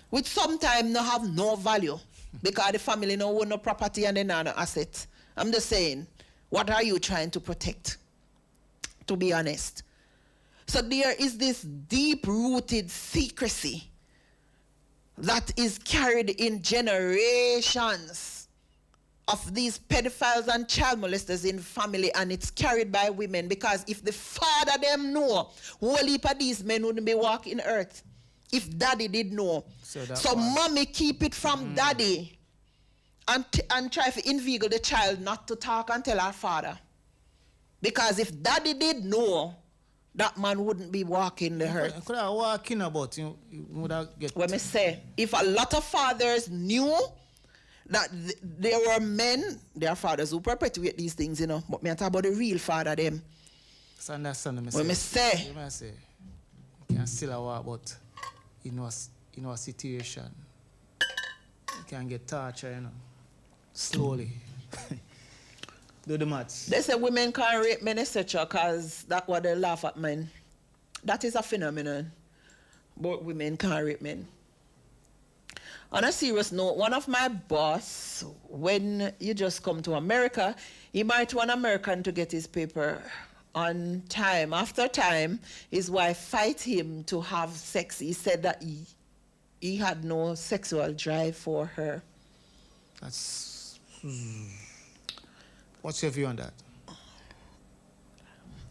which sometimes no have no value because the family no own no property and they no asset. I'm just saying, what are you trying to protect? To be honest. So there is this deep-rooted secrecy that is carried in generations of these pedophiles and child molesters in family, and it's carried by women because if the father them know, whole heap of these men wouldn't be walking earth. If daddy did know. So mommy keep it from daddy and try to inveigle the child not to talk and tell her father. Because if daddy did know, that man wouldn't be walking the earth. Could I walk in about you would have get. When me say, if a lot of fathers knew that there were men, their fathers who perpetuate these things, you know. But me talk about the real father them. So understand me. When me say, you can still walk, but in a situation, you can get tortured, you know, slowly. Do the maths. They say women can't rape men, etc. because that's what they laugh at men. That is a phenomenon. But women can't rape men. On a serious note, one of my boss, when you just come to America, he might want an American to get his paper on time. After time, his wife fight him to have sex. He said that he had no sexual drive for her. That's... What's your view on that?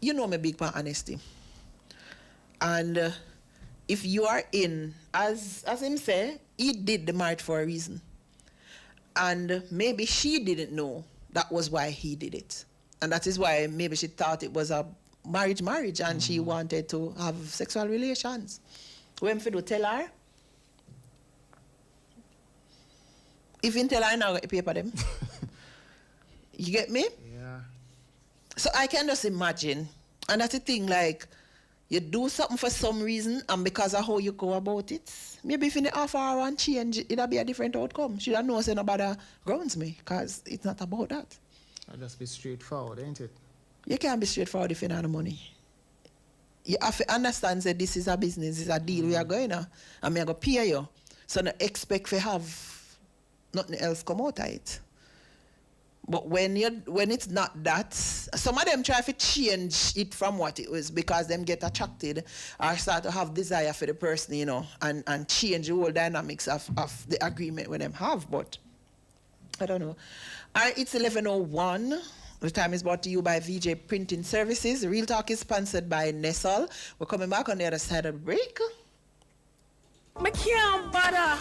You know me big on honesty. And if you are in, as him say, he did the marriage for a reason. And maybe she didn't know that was why he did it. And that is why maybe she thought it was a marriage and she wanted to have sexual relations. When Fido tell her, if you tell her, now get paper them. You get me? Yeah. So I can just imagine, and that's the thing, like, you do something for some reason, and because of how you go about it, maybe if in the half hour and change, it'll be a different outcome. She don't know say nobody grounds me, because it's not about that. I'll just be straightforward, ain't it? You can't be straightforward if you don't have the money. You have to understand that this is a business, it's a deal we are going on, and I'm going to pay you. So don't expect to have nothing else come out of it. But when it's not that, some of them try to change it from what it was because them get attracted or start to have desire for the person, you know, and change the whole dynamics of the agreement with them have. But I don't know. All right, it's 11:01. The time is brought to you by VJ Printing Services. Real Talk is sponsored by Nestle. We're coming back on the other side of the break. I can't bother.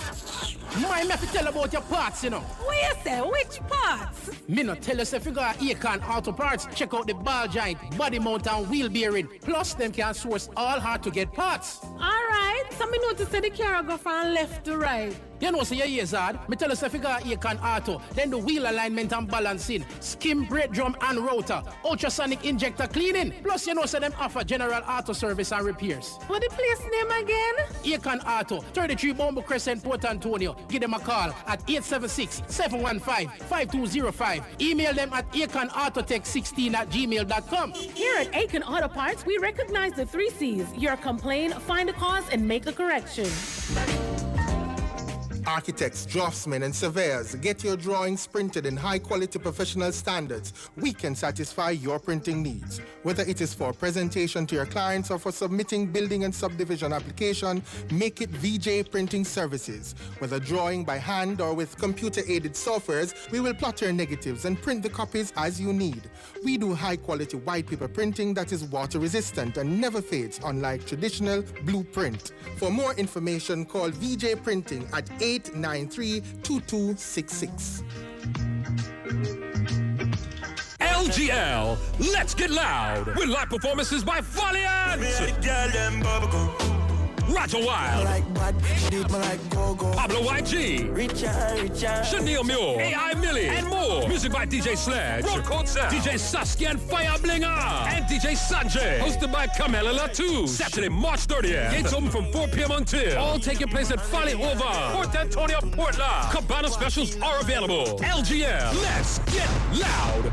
Mind me have to tell about your parts, you know. What you say? Which parts? Me not tell us if you got Acorn Auto Parts, check out the ball joint, body mount and wheel bearing. Plus them can source all hard to get parts. Alright, so me notice that the car go from left to right. You know, say your ears hard. Me tell us if you got Aircon Auto, then the wheel alignment and balancing, skim brake drum and rotor, ultrasonic injector cleaning. Plus, you know, say them offer general auto service and repairs. What the place name again? Aircon Auto, 33 Bombo Crescent, Port Antonio. Give them a call at 876-715-5205. Email them at airconautotech16@gmail.com. Here at Aiken Auto Parts, we recognize the 3 C's. Your complaint, find a cause, and make a correction. Architects, draftsmen, and surveyors, get your drawings printed in high-quality professional standards. We can satisfy your printing needs. Whether it is for presentation to your clients or for submitting building and subdivision application, make it VJ Printing Services. Whether drawing by hand or with computer-aided softwares, we will plot your negatives and print the copies as you need. We do high-quality white paper printing that is water-resistant and never fades, unlike traditional blueprint. For more information, call VJ Printing at 893-2266. LGL, let's get loud with live performances by Valiant, Roger Wild, Pablo YG, Chanel Mule, AI Millie, and more. Music by DJ Sledge, DJ Saskia and Fire Blinger, and DJ Sanjay. Hosted by Camela Latu. Saturday, March 30th. Gates open from 4 p.m. until. All taking place at Folly Over, Port Antonio, Portland. Cabana specials are available. LGL, let's get loud.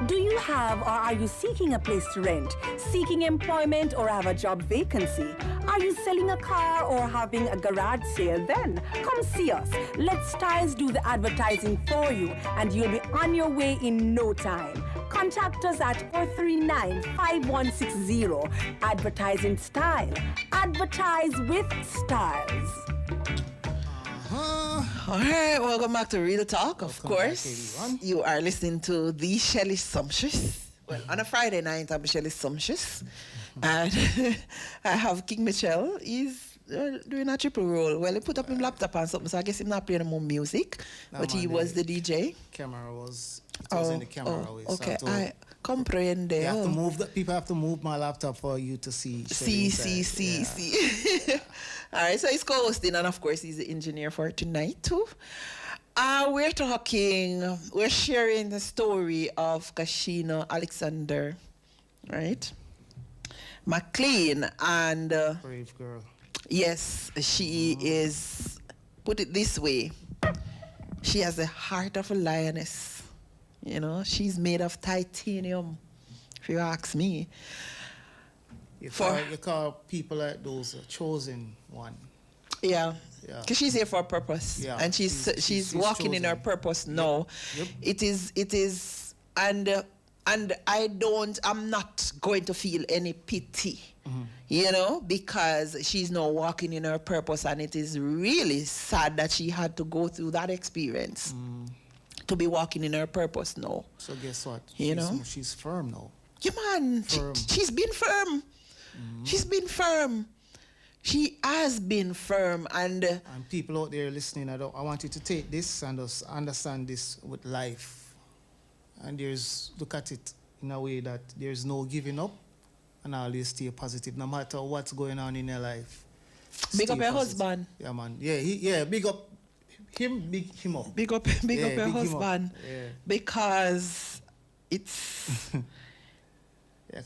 Do you have or are you seeking a place to rent, seeking employment or have a job vacancy? Are you selling a car or having a garage sale? Then come see us. Let Stylz do the advertising for you and you'll be on your way in no time. Contact us at 439-5160. Advertising Style. Advertise with Stylz. All right, welcome back to Real Talk, of course. You are listening to the Shelly Sumptuous. Well, on a Friday night, I'm Shelly Sumptuous. And I have King Michelle. He's doing a triple roll. Well, he put up his laptop and something, so I guess he's not playing more music. No, but he was the DJ. Camera was in the camera. Okay, I comprehend. You have to move. People have to move my laptop for you to see. See. All right, so he's co-hosting, and of course, he's the engineer for tonight too. We're sharing the story of Kashina Alexander, right? McLean, and brave girl. Yes, she is. Put it this way, she has the heart of a lioness. You know, she's made of titanium, if you ask me. You call people like those a chosen one. Yeah. Because she's here for a purpose. Yeah. And she's walking in her purpose now. Yep. It is, and I'm not going to feel any pity, you know, because she's now walking in her purpose, and it is really sad that she had to go through that experience to be walking in her purpose now. So guess what? She's firm now. Yeah, man. She's been firm. She's been firm. She has been firm, and people out there listening, I want you to take this and just understand this with life, and look at it in a way that there's no giving up, and always stay positive no matter what's going on in your life. Big up your husband. Yeah, man. Yeah. Big up him. Big him up. Big up your husband. Yeah. Because it's. You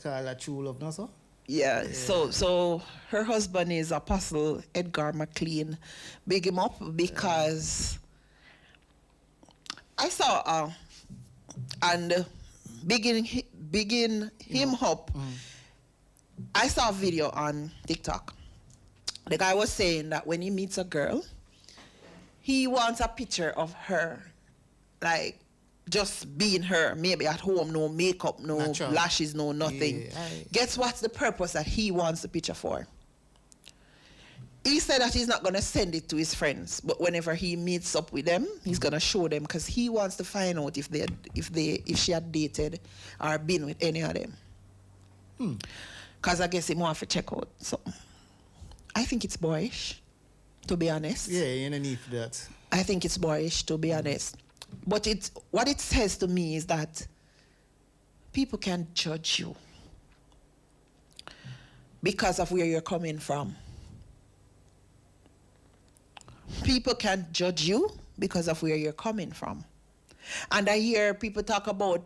call that true love, no sir? Yeah. So her husband is Apostle Edgar McLean. Big him up because I saw and bigging him up. I saw a video on TikTok. The guy was saying that when he meets a girl, he wants a picture of her, like just being her, maybe at home, no makeup, no lashes, no nothing. Guess what's the purpose that he wants the picture for? He said that he's not going to send it to his friends, but whenever he meets up with them, he's going to show them, because he wants to find out if she had dated or been with any of them. Because I guess he wants to check out something. I think it's boyish, to be honest. Yeah, you don't need for that. I think it's boyish, to be honest. But what it says to me is that people can judge you because of where you're coming from. people can judge you because of where you're coming from. And I hear people talk about,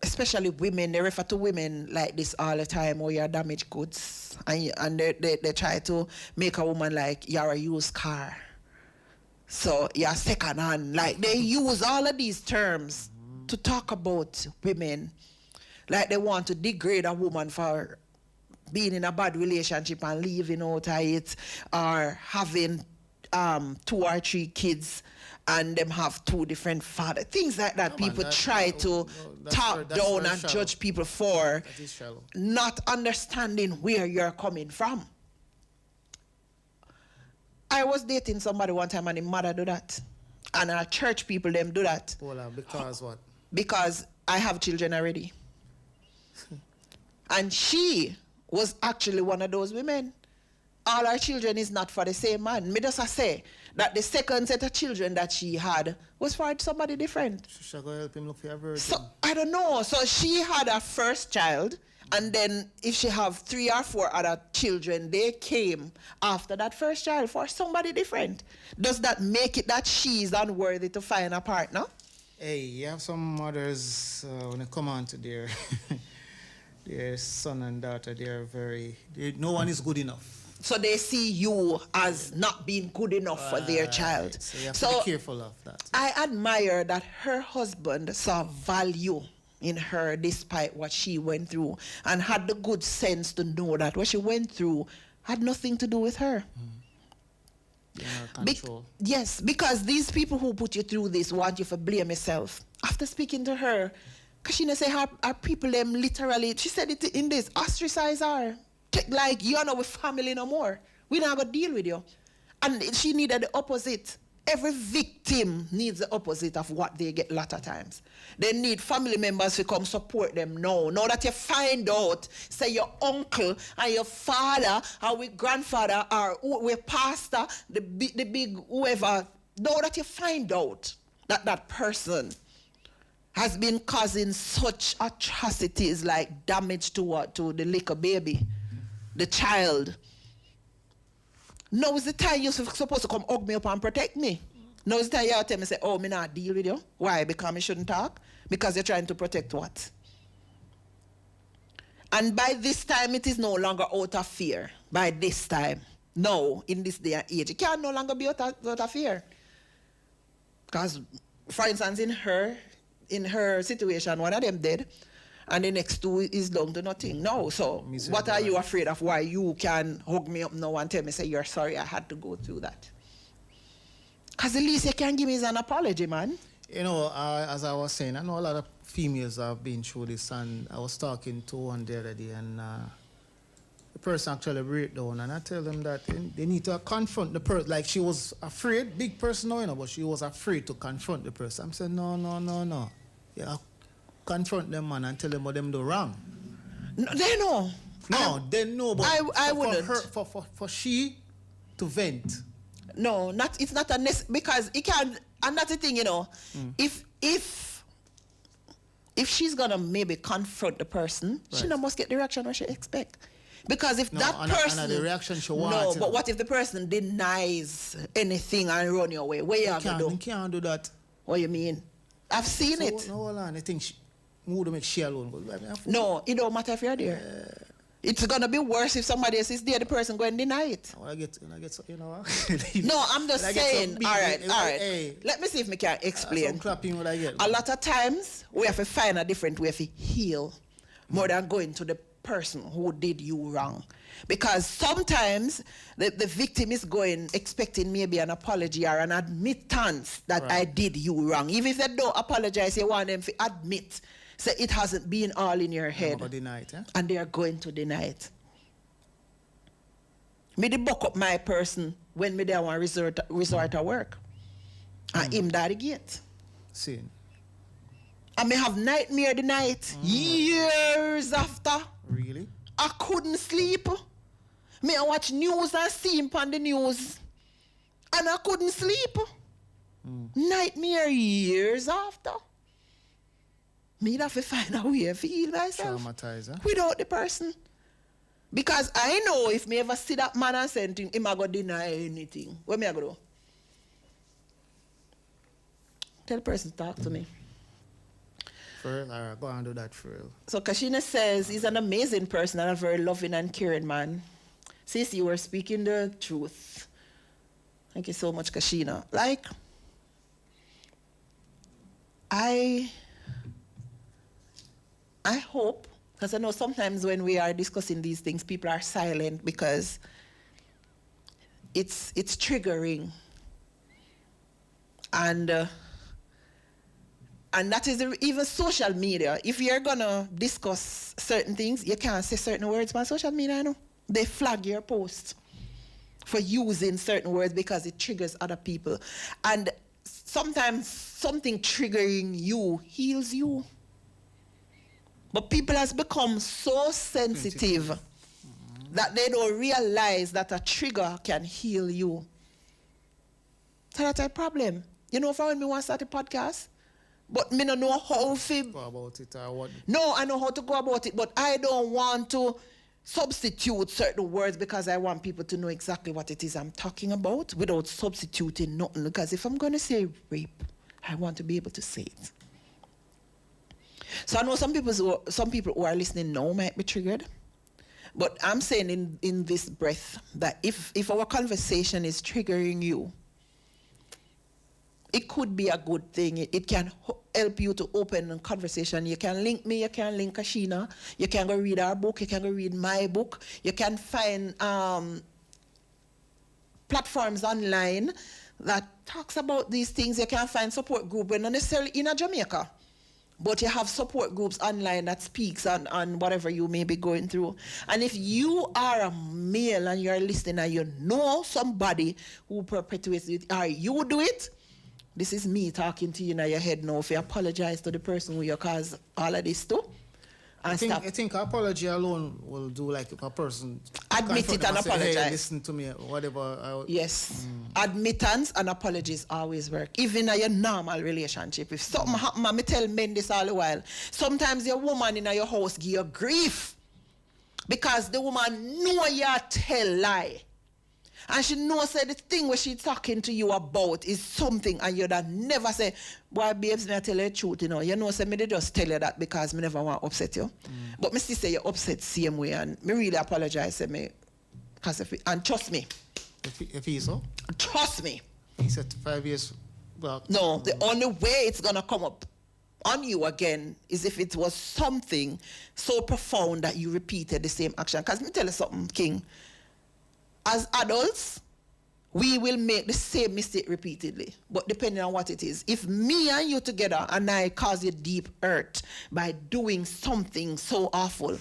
especially women, they refer to women like this all the time, oh, you're damaged goods. And they try to make a woman like, you're a used car. So you're second hand. Like, they use all of these terms to talk about women. Like, they want to degrade a woman for being in a bad relationship and leaving out of it, or having 2 or 3 kids and them have 2 different fathers. Things like that. People try to talk down and judge people for not understanding where you're coming from. I was dating somebody one time and his mother do that. And our church people, them do that. Because what? Because I have children already. And she was actually one of those women. All our children is not for the same man. Me just say that the second set of children that she had was for somebody different. Should go help him look for a virgin? So, I don't know. So she had her first child, and then if she have 3 or 4 other children, they came after that first child for somebody different. Does that make it that she's unworthy to find a partner? Hey, you have some mothers, when they come on to their son and daughter, no one is good enough. So they see you as not being good enough for their child. So you have to be careful of that. I admire that her husband saw value in her despite what she went through, and had the good sense to know that what she went through had nothing to do with her. Control. Yes, because these people who put you through this want you to blame yourself. After speaking to her, because she say her people them literally, she said it in this, ostracize her. Like, you're not with family no more. We don't have a deal with you. And she needed the opposite. Every victim needs the opposite of what they get a lot of times. They need family members to come support them now. Now that you find out, say your uncle and your father or with grandfather or with pastor, the big whoever, now that you find out that that person has been causing such atrocities like damage to the little baby, the child. Now is the time you're supposed to come hug me up and protect me. Now is the time you tell me, say, oh, me not deal with you. Why? Because me shouldn't talk? Because you're trying to protect what? And by this time, it is no longer out of fear. By this time. No, in this day and age. It can no longer be out of fear. Because, for instance, in her situation, one of them dead, and the next 2 is down to nothing. No, so what are you afraid of? Why you can hug me up now and tell me, say, you're sorry I had to go through that? Because the least you can give me is an apology, man. You know, as I was saying, I know a lot of females have been through this, and I was talking to one the other day, and the person actually break down, and I tell them that they need to confront the person. Like, she was afraid, big person now, you know, but she was afraid to confront the person. I'm saying, no. Yeah. Confront them, man, and tell them what them do wrong. No, they know. No, they know, but I wouldn't. For she to vent. No, it's not a because it can, and that's the thing, you know. If she's gonna maybe confront the person, right, she not must get the reaction what she expect. Because if that person, the reaction she wants. No, but what if the person denies anything and run your way? What you have to do? You can't do that. What you mean? I've seen it. No, hold on. I think mood to make she alone. No, it don't matter if you're there. It's gonna be worse if somebody else is there. The person go and deny it. I get you know. No, I'm just saying. All right. Hey. Let me see if I can explain. Clapping what I get. A lot of times we have to find a different way to heal, more than going to the person who did you wrong. Because sometimes the victim is going expecting maybe an apology or an admittance that I did you wrong. Even if they don't apologize, you want them to admit. So it hasn't been all in your head. Deny it, eh? And they are going to deny it. Me the buck up my person when me there want resort to work. And him that the gate. See. And me have nightmare the night. Years after. Really? I couldn't sleep. Me I watch news and see him on the news. And I couldn't sleep. Nightmare years after. Me have to find a way to heal myself. Traumatized, huh? Without the person. Because I know if me ever see that man and say anything, him a go deny anything. What me a go do? Tell the person to talk to me. For real, all right, go and do that for real. So Kashina says he's an amazing person and a very loving and caring man. Sis, you were speaking the truth. Thank you so much, Kashina. Like, I hope, because I know sometimes when we are discussing these things, people are silent because it's triggering. And that is even social media. If you're gonna discuss certain things, you can't say certain words on social media, you know. They flag your post for using certain words because it triggers other people. And sometimes something triggering you heals you. But people has become so sensitive that they don't realize that a trigger can heal you. So that's a problem. You know, for when me want to start a podcast, but me don't know how to go about it or what? No, I know how to go about it, but I don't want to substitute certain words because I want people to know exactly what it is I'm talking about without substituting nothing. Because if I'm going to say rape, I want to be able to say it. So I know some people who are listening now might be triggered, but I'm saying in this breath that if our conversation is triggering you, it could be a good thing. It can help you to open a conversation. You can link me, you can link Kashina, you can go read our book, you can go read my book, you can find platforms online that talks about these things. You can find support group, but not necessarily in Jamaica, but you have support groups online that speaks on whatever you may be going through. And if you are a male and you're listening and you know somebody who perpetuates it, or you do it, this is me talking to you in your head now. If you apologize to the person who you cause all of this to, I think apology alone will do, like, if a person admit it and apologize. Hey, listen to me, whatever. Yes. Admittance and apologies always work. Even in your normal relationship. If something happen, I tell men this all the while. Sometimes your woman in your house give you grief because the woman know you tell lie. And she knows that the thing where she's talking to you about is something, and you'd never say, boy, babes, me I tell you the truth, you know. You know, say me they just tell you that because me never want to upset you. But me still say you upset same way, and me really apologize, say me, and trust me. If he's so? Trust me. He said 5 years back. No, the only way it's gonna come up on you again is if it was something so profound that you repeated the same action. Because me tell you something, King. As adults, we will make the same mistake repeatedly, but depending on what it is. If me and you together and I cause you deep hurt by doing something so awful,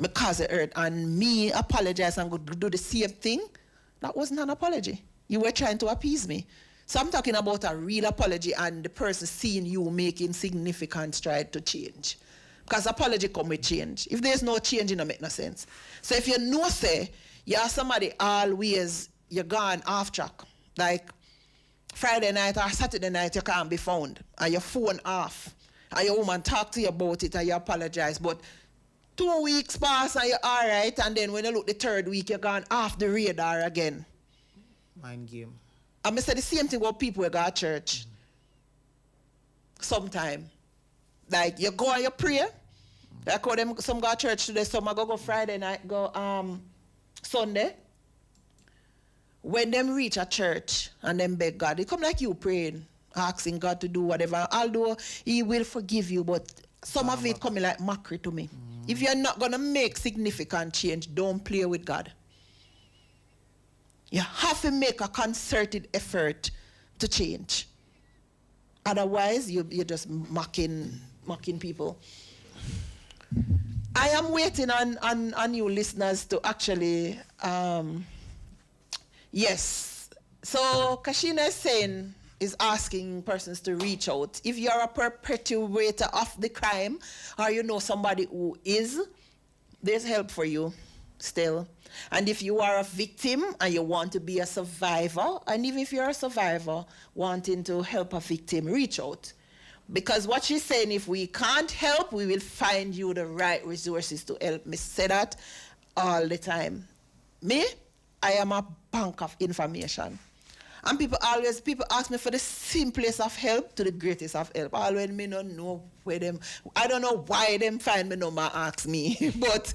because of hurt, and me apologize and go do the same thing, that wasn't an apology. You were trying to appease me. So I'm talking about a real apology and the person seeing you making significant stride to change. Because apology come with change. If there's no change, it don't make no sense. So if you know, say, you're somebody always, you're gone off track. Like Friday night or Saturday night, you can't be found. And your phone off. And your woman talk to you about it and you apologize. But 2 weeks pass and you're all right. And then when you look the third week, you're gone off the radar again. Mind game. I'm say the same thing about people who go to church. Sometime. Like you go and you pray. Like how them some go to church today, some go Friday night, go Sunday. When them reach a church and them beg God, it come like you praying, asking God to do whatever. Although He will forgive you, but some of it coming like mockery to me. If you're not gonna make significant change, don't play with God. You have to make a concerted effort to change. Otherwise, you're just mocking people. I am waiting on you listeners to actually, yes. So Kashina is asking persons to reach out. If you're a perpetrator of the crime or you know somebody who is, there's help for you still. And if you are a victim and you want to be a survivor, and even if you're a survivor wanting to help a victim, reach out. Because what she's saying, if we can't help, we will find you the right resources to help. Me say that all the time. Me, I am a bank of information. And people ask me for the simplest of help to the greatest of help. Always me don't know where them, I don't know why them find me number ask me, but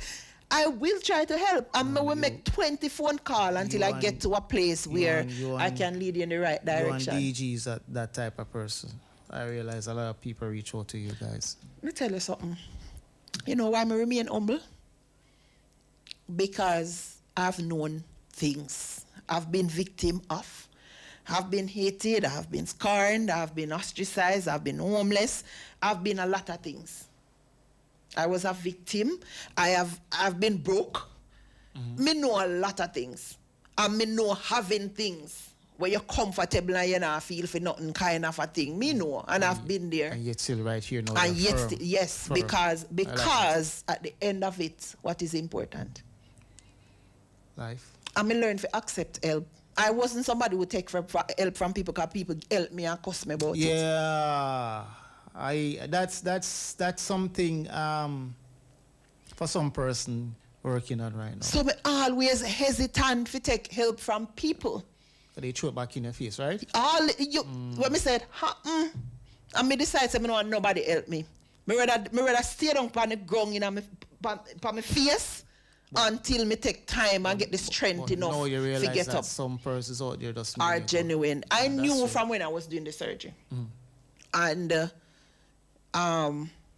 I will try to help. I will make 20 phone calls until I get to a place where I can lead you in the right direction. You and DG is that type of person. I realize a lot of people reach out to you guys. Let me tell you something. You know why I remain humble? Because I've known things. I've been victim of. I've been hated, I've been scorned, I've been ostracized, I've been homeless, I've been a lot of things. I was a victim. I've been broke. Me know a lot of things. And me know having things where you're comfortable and you not feel for nothing kind of a thing. Me know, and I've been there. And yet still right here now. And yet, yes, because at the end of it, what is important? Life. I learn to accept help. I wasn't somebody who take help from people because people help me and cuss me about it. Yeah, that's something for some person working on right now. So me always hesitant to take help from people. So they throw it back in your face, right? When me said, and me decide say me don't want nobody help me. Me rather stay down on the ground in my face. Until me take time and get the strength enough to get up. Some persons out there just are genuine. I knew from when I was doing the surgery. And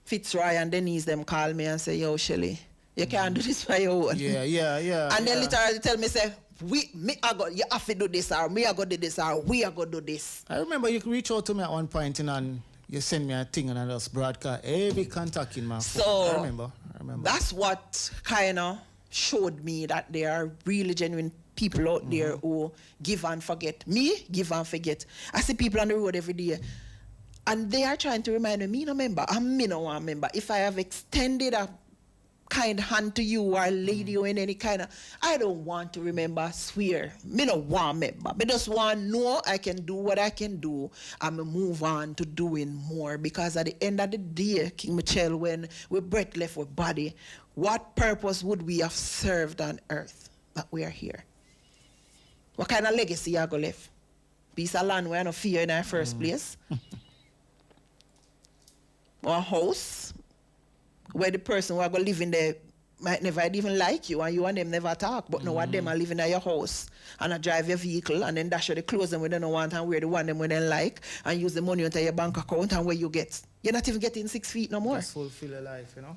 Fitzroy and Denise them call me and say, yo, Shelly, you can't do this by your own. Yeah. And then literally tell me, say, you have to do this, or me I go do this, or we are going to do this. I remember you reached out to me at one point and you sent me a thing and I just broadcast every contact in my phone. I remember. That's what kind of showed me that there are really genuine people out there who give and forget. Me, give and forget. I see people on the road every day, and they are trying to remind me no member, and me no one member. If I have extended a kind hand to you or laid you in any kind of, I don't want to remember, I swear. Me no want member. Me just want to know I can do what I can do and me move on to doing more, because at the end of the day, King Michelle, when we breath left with body, what purpose would we have served on earth that we are here? What kind of legacy you go left? Piece of land where I no fear in our first place? Or a house where the person who are going to live in there might never even like you, and you and them never talk, but no one them are living at your house and I drive your vehicle and then dash you the clothes and we don't want and wear the one them we don't like and use the money into your bank account, and where you get, you're not even getting 6 feet no more. Just fulfill your life, you know.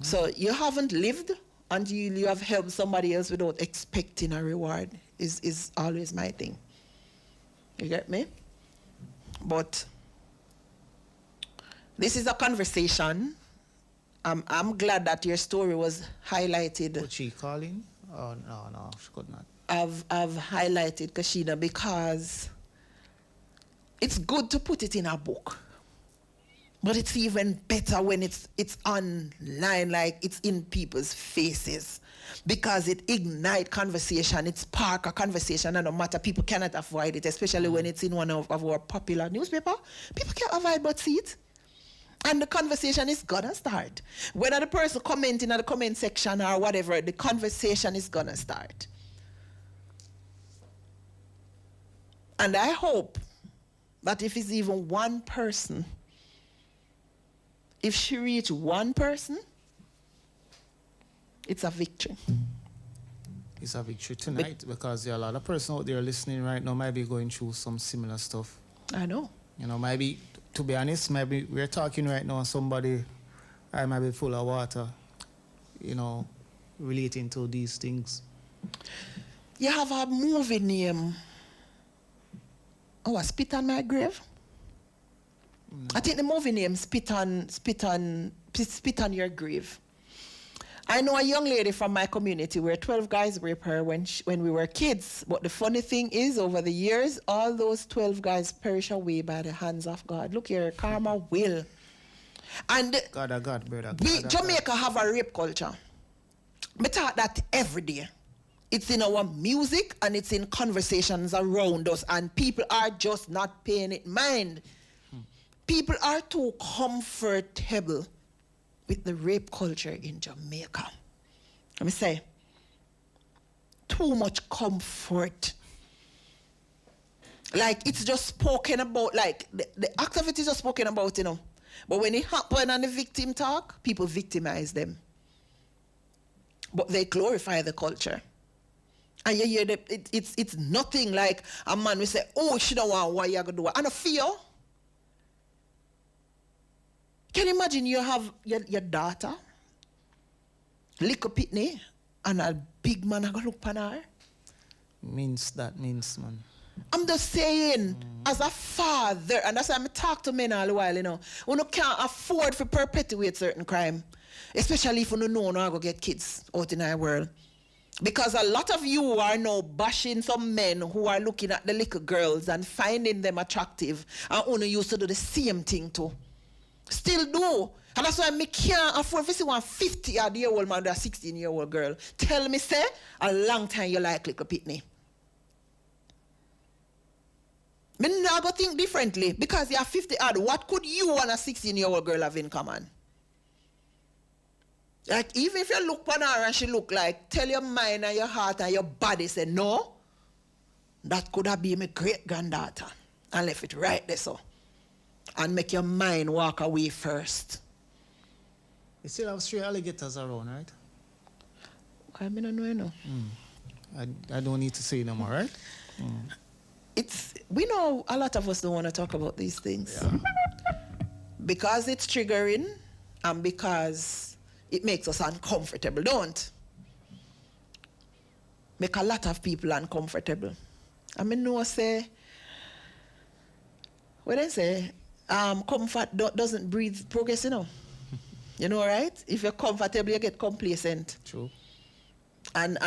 So you haven't lived until you have helped somebody else without expecting a reward is always my thing. You get me? But this is a conversation. I'm glad that your story was highlighted. Was she calling? Oh, no, she could not. I've highlighted Kashina because it's good to put it in a book. But it's even better when it's online, like it's in people's faces, because it ignites conversation, it sparks a conversation, and no matter, people cannot avoid it, especially when it's in one of our popular newspaper. People can't avoid but see it. And the conversation is gonna start. Whether the person commenting in the comment section or whatever, the conversation is gonna start. And I hope that if it's even one person, if she reach one person, it's a victory. It's a victory tonight, because there are a lot of persons out there listening right now might be going through some similar stuff. I know. You know, maybe, to be honest, maybe we're talking right now, somebody I might be full of water, you know, relating to these things. You have a movie name. Oh, I Spit on My Grave? I think the movie name Spit on Your Grave. I know a young lady from my community where 12 guys raped her when we were kids. But the funny thing is, over the years, all those 12 guys perish away by the hands of God. Look here, karma will. And God, brother. Jamaica have a rape culture. I talk that every day. It's in our music and it's in conversations around us, and people are just not paying it mind. People are too comfortable with the rape culture in Jamaica. let me say, too much comfort. Like, it's just spoken about, like, the act of it is just spoken about, you know. But when it happens and the victim talk, people victimize them. But they glorify the culture. And you hear that it's nothing like a man will say, oh, she don't want what you're going to do. And a fear. Can you imagine you have your daughter, little pitney, and a big man going to look upon her? Means, man. I'm just saying, as a father, and that's why I talk to men all the while, you know, we can't afford to perpetuate certain crime, especially if we don't know how to get kids out in our world. Because a lot of you are now bashing some men who are looking at the little girls and finding them attractive, and only used to do the same thing too. Still do. And that's why I can't afford to see one 50-year-old man or a 16-year-old girl. Tell me, say, a long time you like little pitney. Me not go think differently because you're 50 odd. What could you and a 16-year-old girl have in common? Like, even if you look upon her and she look like, tell your mind and your heart and your body, say, no, that could have been my great-granddaughter. And left it right there, so. And make your mind walk away first. You still have stray alligators around, right? I don't know, you know. I don't need to say no more, right? We know a lot of us don't want to talk about these things. Yeah. Because it's triggering and because it makes us uncomfortable, don't? Make a lot of people uncomfortable. I mean, no say, what they say, comfort doesn't breed progress, you know. You know, right? If you're comfortable, you get complacent. True. And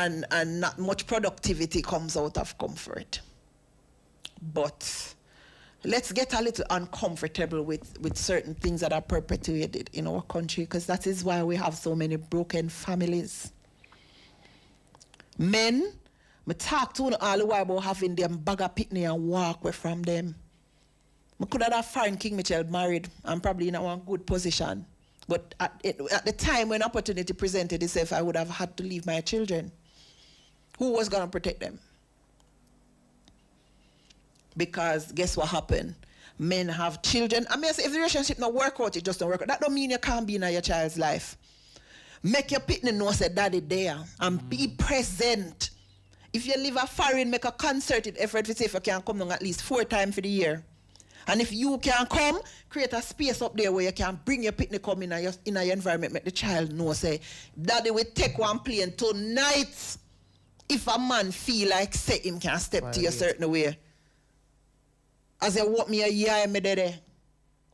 not much productivity comes out of comfort. But let's get a little uncomfortable with certain things that are perpetuated in our country, because that is why we have so many broken families. Men, I talk to them all the while about having them bag of pitney and walk away from them. I could have foreign King Mitchell married and probably in a good position. But at the time when opportunity presented itself, I would have had to leave my children. Who was going to protect them? Because guess what happened? Men have children. I mean, if the relationship not work out, it just don't work out. That don't mean you can't be in your child's life. Make your pitney know say daddy there and be present. If you live a foreign, make a concerted effort to say if you can come down at least 4 times for the year. And if you can come, create a space up there where you can bring your pitney come in your environment, make the child know say, daddy will take one plane tonight. If a man feel like say him can step to you a certain way. As you walk me a year, me there.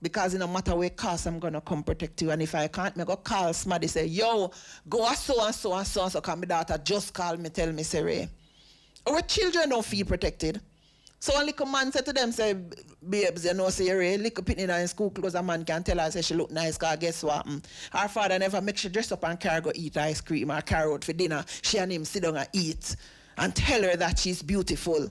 Because it no matter where cost, I'm gonna come protect you. And if I can't, me go call somebody say, yo, go a so and so and so and so. Cause my daughter just call me, tell me, say, Ray. Our children don't feel protected. So a little man said to them, say, babes, you know, say, Ray, little pitney in school clothes, a man can tell her, say, she look nice, cause guess what? Her father never make she dress up and carry go eat ice cream or carry out for dinner. She and him sit down and eat and tell her that she's beautiful.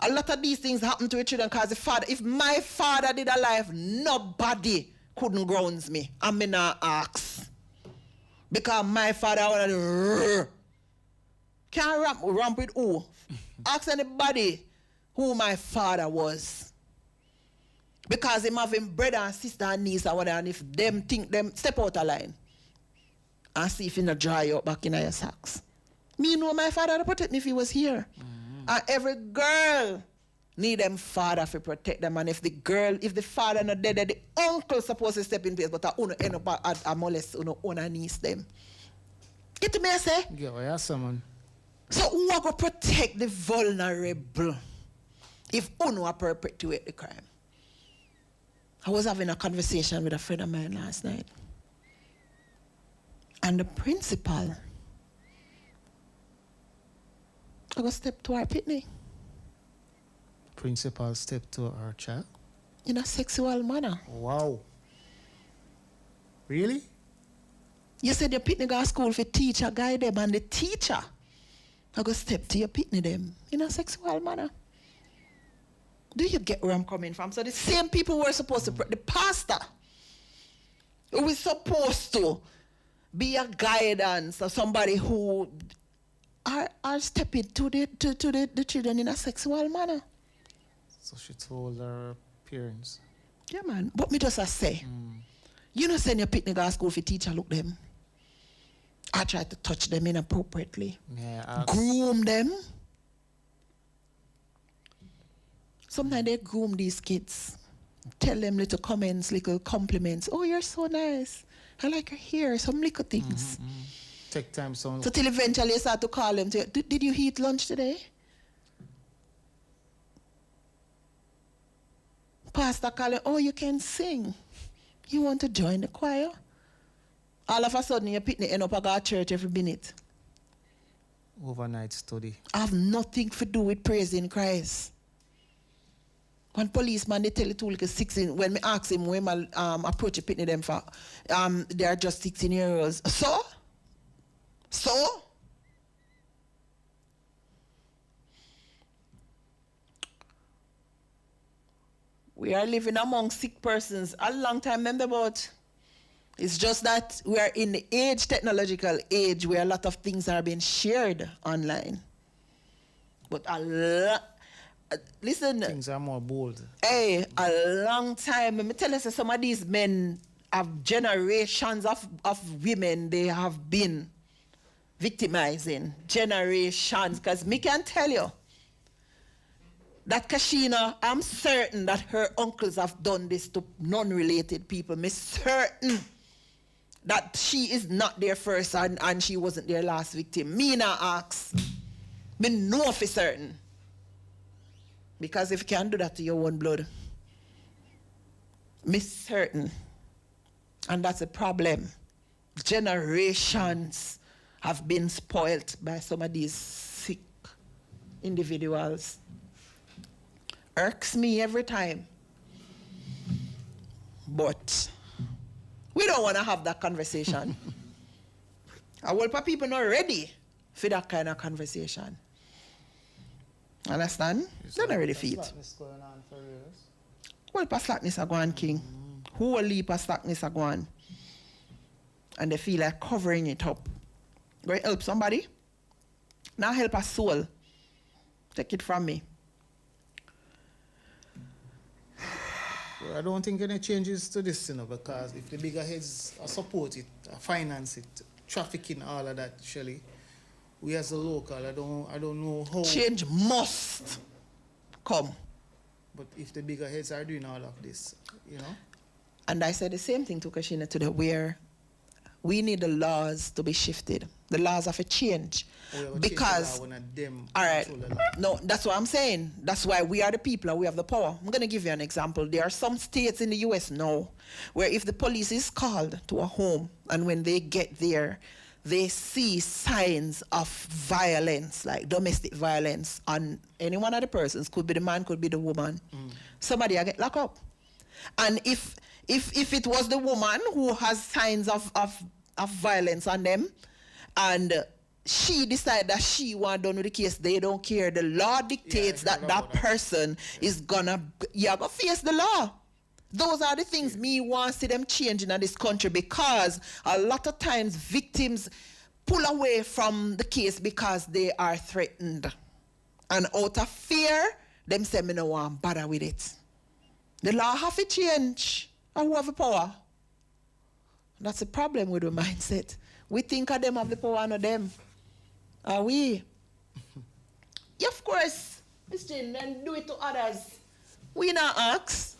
A lot of these things happen to a children because the father, if my father did a life, nobody couldn't grounds me. I'm not ask. Because my father wanted can't ramp with who? Ask anybody who my father was. Because him having brother and sister and niece and whatever, and if them think them step out of line and see if you not dry out back in your socks. Me know my father to protect me if he was here. And every girl need them father to protect them. And if the father not dead, the uncle supposed to step in place, but I end up at molest own niece them. Get to me, I say? Yeah, someone. So who are going to protect the vulnerable if uno perpetuate the crime? I was having a conversation with a friend of mine last night. And the principal, I go step to our pitney. Principal step to our child? In a sexual manner. Wow. Really? You said your pitney go to school for teacher, guide them, and the teacher I go step to your pitney them in a sexual manner. Do you get where I'm coming from? So the same people who are supposed to, the pastor, who is supposed to be a guidance of somebody who are stepping to the children in a sexual manner. So she told her parents. Yeah, man. But me just say, you know, send your picnic to school for teacher look them. I try to touch them inappropriately. Yeah, groom them. Sometimes they groom these kids. Tell them little comments, little compliments. Oh, you're so nice. I like your hair. Some little things. Take time, so till eventually you start to call them. Did you eat lunch today? Pastor calling, oh, you can sing. You want to join the choir? All of a sudden, your picnic end up at church every minute. Overnight study. I have nothing to do with praising Christ. One policeman, they tell it to like 16. When me ask him when I approach a picnic them for, they are just 16 years old. So? We are living among sick persons. A long time, remember about. It's just that we are in the technological age, where a lot of things are being shared online. But listen. Things are more bold. Hey, a long time. Let me tell you, some of these men have generations of women they have been victimizing. Generations. Because me can tell you, that Kashina, I'm certain that her uncles have done this to non-related people. I'm certain that she is not their first and she wasn't their last victim. Me not ask. Me know for certain. Because if you can't do that to your own blood, me certain. And that's a problem. Generations have been spoilt by some of these sick individuals. Irks me every time. But we don't want to have that conversation. A whole lot of people not ready for that kind of conversation. Understand? They're not ready for it. Slackness going on for years. Well, pa slackness are going, King. Who will leave pa slackness are going? And they feel like covering it up. Go help somebody? Now help a soul. Take it from me. Well, I don't think any changes to this, because if the bigger heads support it, finance it, trafficking, all of that, Shelley, we as a local, I don't know how. Change must come. But if the bigger heads are doing all of this, And I said the same thing to Kashina today, where we need the laws to be shifted. The laws have to change. Because, all right, no, that's what I'm saying. That's why we are the people and we have the power. I'm going to give you an example. There are some states in the U.S. now where if the police is called to a home and when they get there, they see signs of violence, like domestic violence on any one of the persons, could be the man, could be the woman, somebody will get locked up. And if it was the woman who has signs of violence on them, and she decided that she want done with the case, they don't care. The law dictates that person is gonna face the law. Those are the things me want to see them changing in this country, because a lot of times victims pull away from the case because they are threatened. And out of fear, them say me no want bother with it. The law have to change. And who have the power? That's the problem with the mindset. We think of them have the power, not them. Are we? Yeah, of course. Miss Jane, then do it to others. We not ask.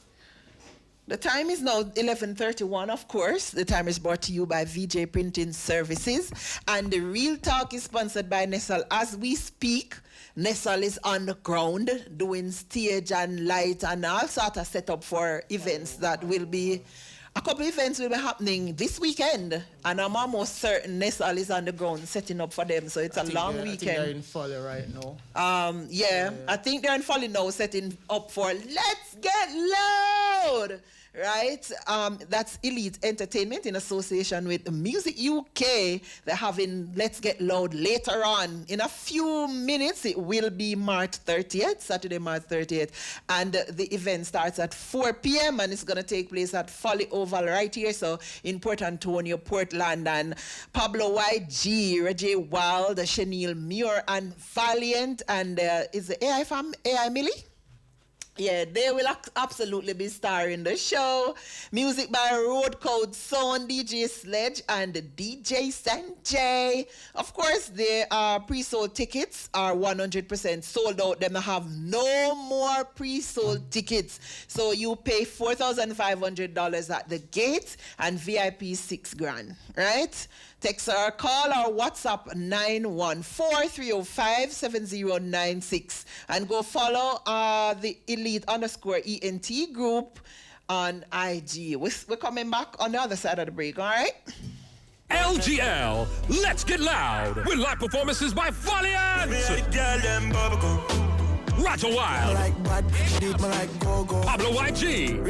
The time is now 11:31, of course. The time is brought to you by VJ Printing Services. And the Real Talk is sponsored by Nestle. As we speak, Nestle is on the ground doing stage and light and all sort of setup for events that will be, a couple events will be happening this weekend. And I'm almost certain Nestle is on the ground setting up for them. So it's a long weekend. I think they're in Folly right now. I think they're in Folly now setting up for Let's Get Loud. right? That's Elite Entertainment in association with Music UK. They're having Let's Get Loud later on. In a few minutes, it will be March 30th, Saturday, March 30th. And the event starts at 4 p.m. and it's going to take place at Folly Oval right here. So in Port Antonio, Portland. And Pablo YG, Reggie Wild, Chenille Muir, and Valiant. And is the AI Millie? Yeah, they will absolutely be starring the show. Music by Road Code Sound, DJ Sledge, and DJ Sanjay. Of course, the pre-sold tickets are 100% sold out. Them have no more pre-sold tickets. So you pay $4,500 at the gate and VIP $6,000, right? Text or call or WhatsApp 914-305-7096 and go follow the Elite_ENT group on IG. We're coming back on the other side of the break, all right? LGL, Let's Get Loud with live performances by Valiant, Roger Wild, Pablo YG,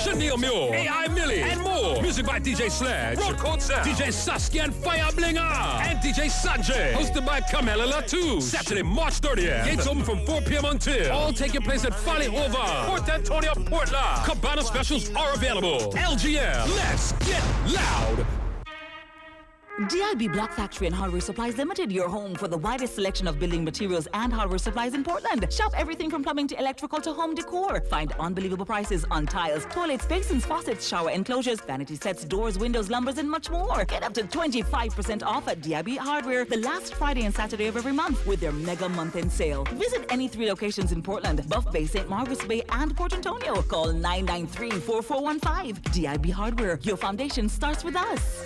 Chenille Muir, AI Millie, and more. Music by DJ Sledge, Road Code Sound, DJ Saskia and Fire Blinger, and DJ Sanjay. Hosted by Camela Latouche. Saturday, March 30th. Gates open from 4 p.m. until. All taking place at Folly Oval, Port Antonio, Portland. Cabana specials are available. LGL, Let's Get Loud. DIB Block Factory and Hardware Supplies Limited, your home for the widest selection of building materials and hardware supplies in Portland. Shop everything from plumbing to electrical to home decor. Find unbelievable prices on tiles, toilets, basins, faucets, shower enclosures, vanity sets, doors, windows, lumbers, and much more. Get up to 25% off at DIB Hardware the last Friday and Saturday of every month with their mega month-end sale. Visit any 3 locations in Portland: Buff Bay, St. Margaret's Bay, and Port Antonio. Call 993-4415. DIB Hardware. Your foundation starts with us.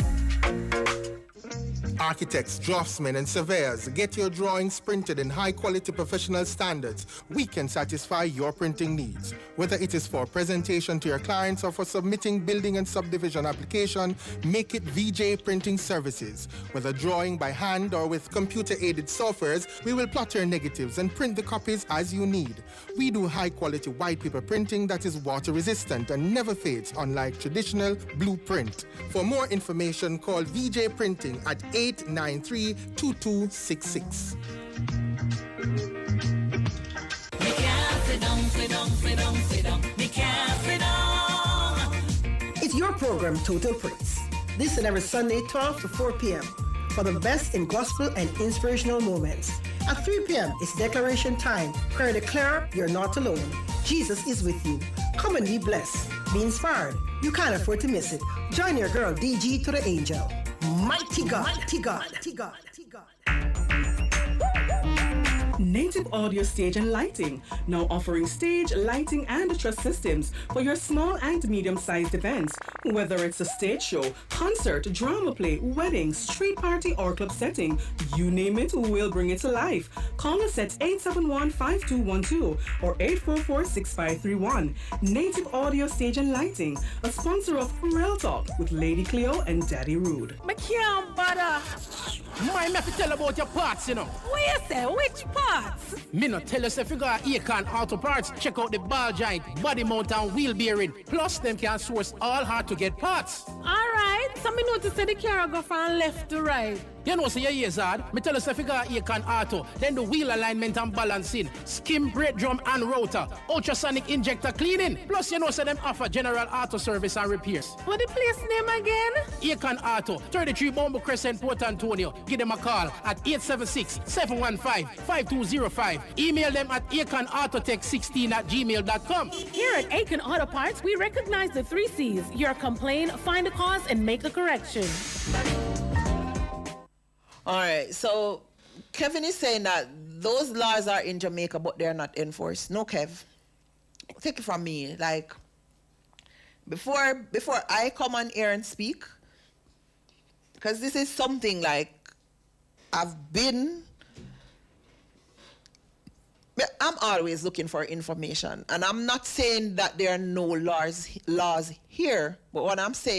Architects, draftsmen, and surveyors, get your drawings printed in high-quality professional standards. We can satisfy your printing needs. Whether it is for presentation to your clients or for submitting building and subdivision application, make it VJ Printing Services. Whether drawing by hand or with computer-aided softwares, we will plot your negatives and print the copies as you need. We do high-quality white paper printing that is water-resistant and never fades, unlike traditional blueprint. For more information, call VJ Printing at 893-2266. It's your program, Total Praise. This and every Sunday, 12 to 4 p.m. for the best in gospel and inspirational moments. At 3 p.m., it's declaration time. Prayer declare you're not alone. Jesus is with you. Come and be blessed. Be inspired. You can't afford to miss it. Join your girl, DG to the Angel. Mighty God, mighty God, mighty God, mighty God. Native Audio Stage and Lighting, now offering stage, lighting, and truss systems for your small and medium-sized events. Whether it's a stage show, concert, drama play, wedding, street party, or club setting, you name it, we'll bring it to life. Call us at 871-5212 or 844-6531. Native Audio Stage and Lighting, a sponsor of Real Talk with Lady Cleo and Daddy Rude. I can't bother. Mind me have to tell about your parts, you know. What you say? Which parts? Me no tell us if you got Acorn Auto Parts, check out the ball joint, body mount and wheel bearing. Plus them can source all hard to get parts. Alright, so me notice that the car go from left to right. You know, so your ears hard. Me tell us if you got Acorn Auto, then the wheel alignment and balancing, skim brake drum and rotor, ultrasonic injector cleaning. Plus you know, so them offer general auto service and repairs. What the place name again? Acorn Auto, 33 Bombo Crescent, Port Antonio. Give them a call at 876-715-5205. Email them at acornautotech16@gmail.com. Here at Acorn Auto Parts, we recognize the 3 C's. Your complaint, find a cause, and make a correction. All right, so Kevin is saying that those laws are in Jamaica, but they're not enforced. No, Kev. Take it from me. Like, before I come on air and speak, because this is something like I'm always looking for information, and I'm not saying that there are no laws here, but what I'm saying